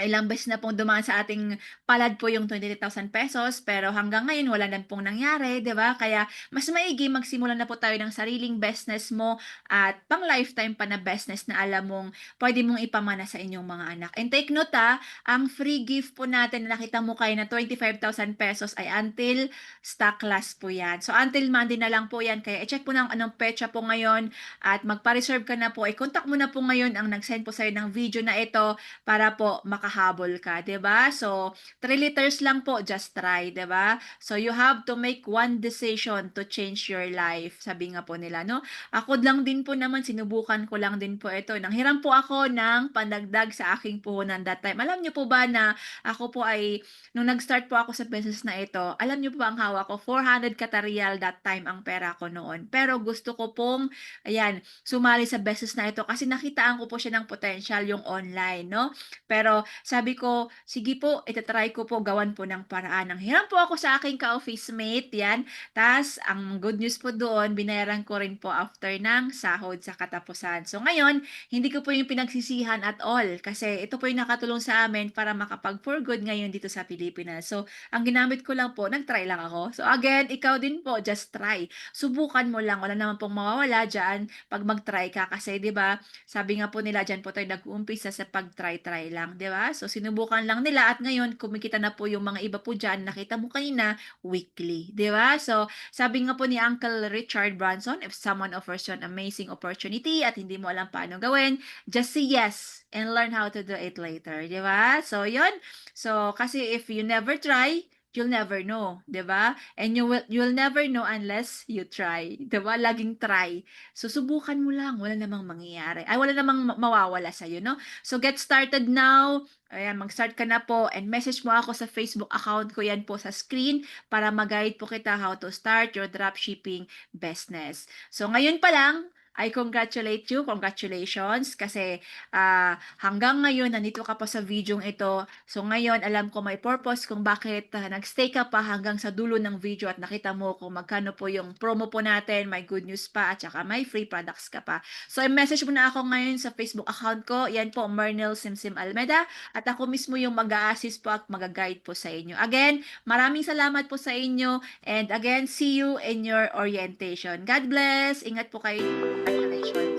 Ilang beses na pong dumaan sa ating palad po yung 28,000 pesos pero hanggang ngayon wala na pong nangyari, 'di ba? Kaya mas maigi magsimula na po tayo ng sariling business mo at pang lifetime pa na business na alam mong pwede mong ipamana sa inyong mga anak. And take note ang free gift po natin na nakita mo kayo na 25,000 pesos ay until stock last po yan. So until Monday na lang po yan. Kaya i-check po ng anong petsa po ngayon at magpa-reserve ka na po. I-contact mo na po ngayon ang nag-send po sa'yo ng video na ito para po makahabol ka, 'di ba? So 3 liters lang po, just try, 'di ba? So you have to make one decision to change your life. Sabi nga po nila, no? Ako lang din po naman, sinubukan ko lang din po ito. Nanghiram po ako ng pandagdag sa aking puhunan that time. Alam niyo po ba na ako po ay, nung nag-start po ako sa business na ito, alam niyo po ba ang hawak ko? 400 katarial that time ang pera ko noon. Pero gusto ko pong, ayan, sumali sa business na ito kasi nakitaan ko po siya ng potential yung online, no? Pero sabi ko, sige po, itatry ko po, gawan po ng paraan. Nanghiram po ako sa aking ka-office mate, yan. Tas, ang good news po doon, binayaran ko rin po after ng sahod sa katapusan. So ngayon, hindi ko po yung pinagsisihan at all kasi ito po yung nakatulong sa amin para makapag-for good ngayon dito sa Pilipinas. So, ang ginamit ko lang po, nag-try lang ako. So again, ikaw din po, just try. Subukan mo lang, wala naman pong mawawala dyan pag mag-try ka kasi 'di ba? Sabi nga po nila dyan po tayo nag-uumpisa sa pag-try-try lang, 'di ba? So sinubukan lang nila at ngayon kumikita na po yung mga iba po dyan, nakita mo kanina, weekly, 'di ba? So sabi nga po ni Uncle Richard Branson, if someone offers you an amazing opportunity at hindi mo alam paano gawin, just say yes and learn how to do it later, 'di ba? So 'yun. So kasi if you never try, you'll never know, 'di ba? And you'll never know unless you try, 'di ba? Laging try. So subukan mo lang, wala namang mangyayari. Ay wala namang mawawala sa no? So get started now. Ayan, mag-start ka na po and message mo ako sa Facebook account ko, yan po sa screen para mag-guide po kita how to start your dropshipping business. So ngayon pa lang, I congratulate you, congratulations, kasi hanggang ngayon, nandito ka pa sa video ito. So ngayon, alam ko may purpose kung bakit nag-stay ka pa hanggang sa dulo ng video at nakita mo kung magkano po yung promo po natin, may good news pa, at saka may free products ka pa. So i-message mo na ako ngayon sa Facebook account ko, yan po, Mernel Simsim Almeda, at ako mismo yung mag-a-assist po at mag-guide po sa inyo. Again, maraming salamat po sa inyo, and again, see you in your orientation. God bless! Ingat po kayo. Congratulations.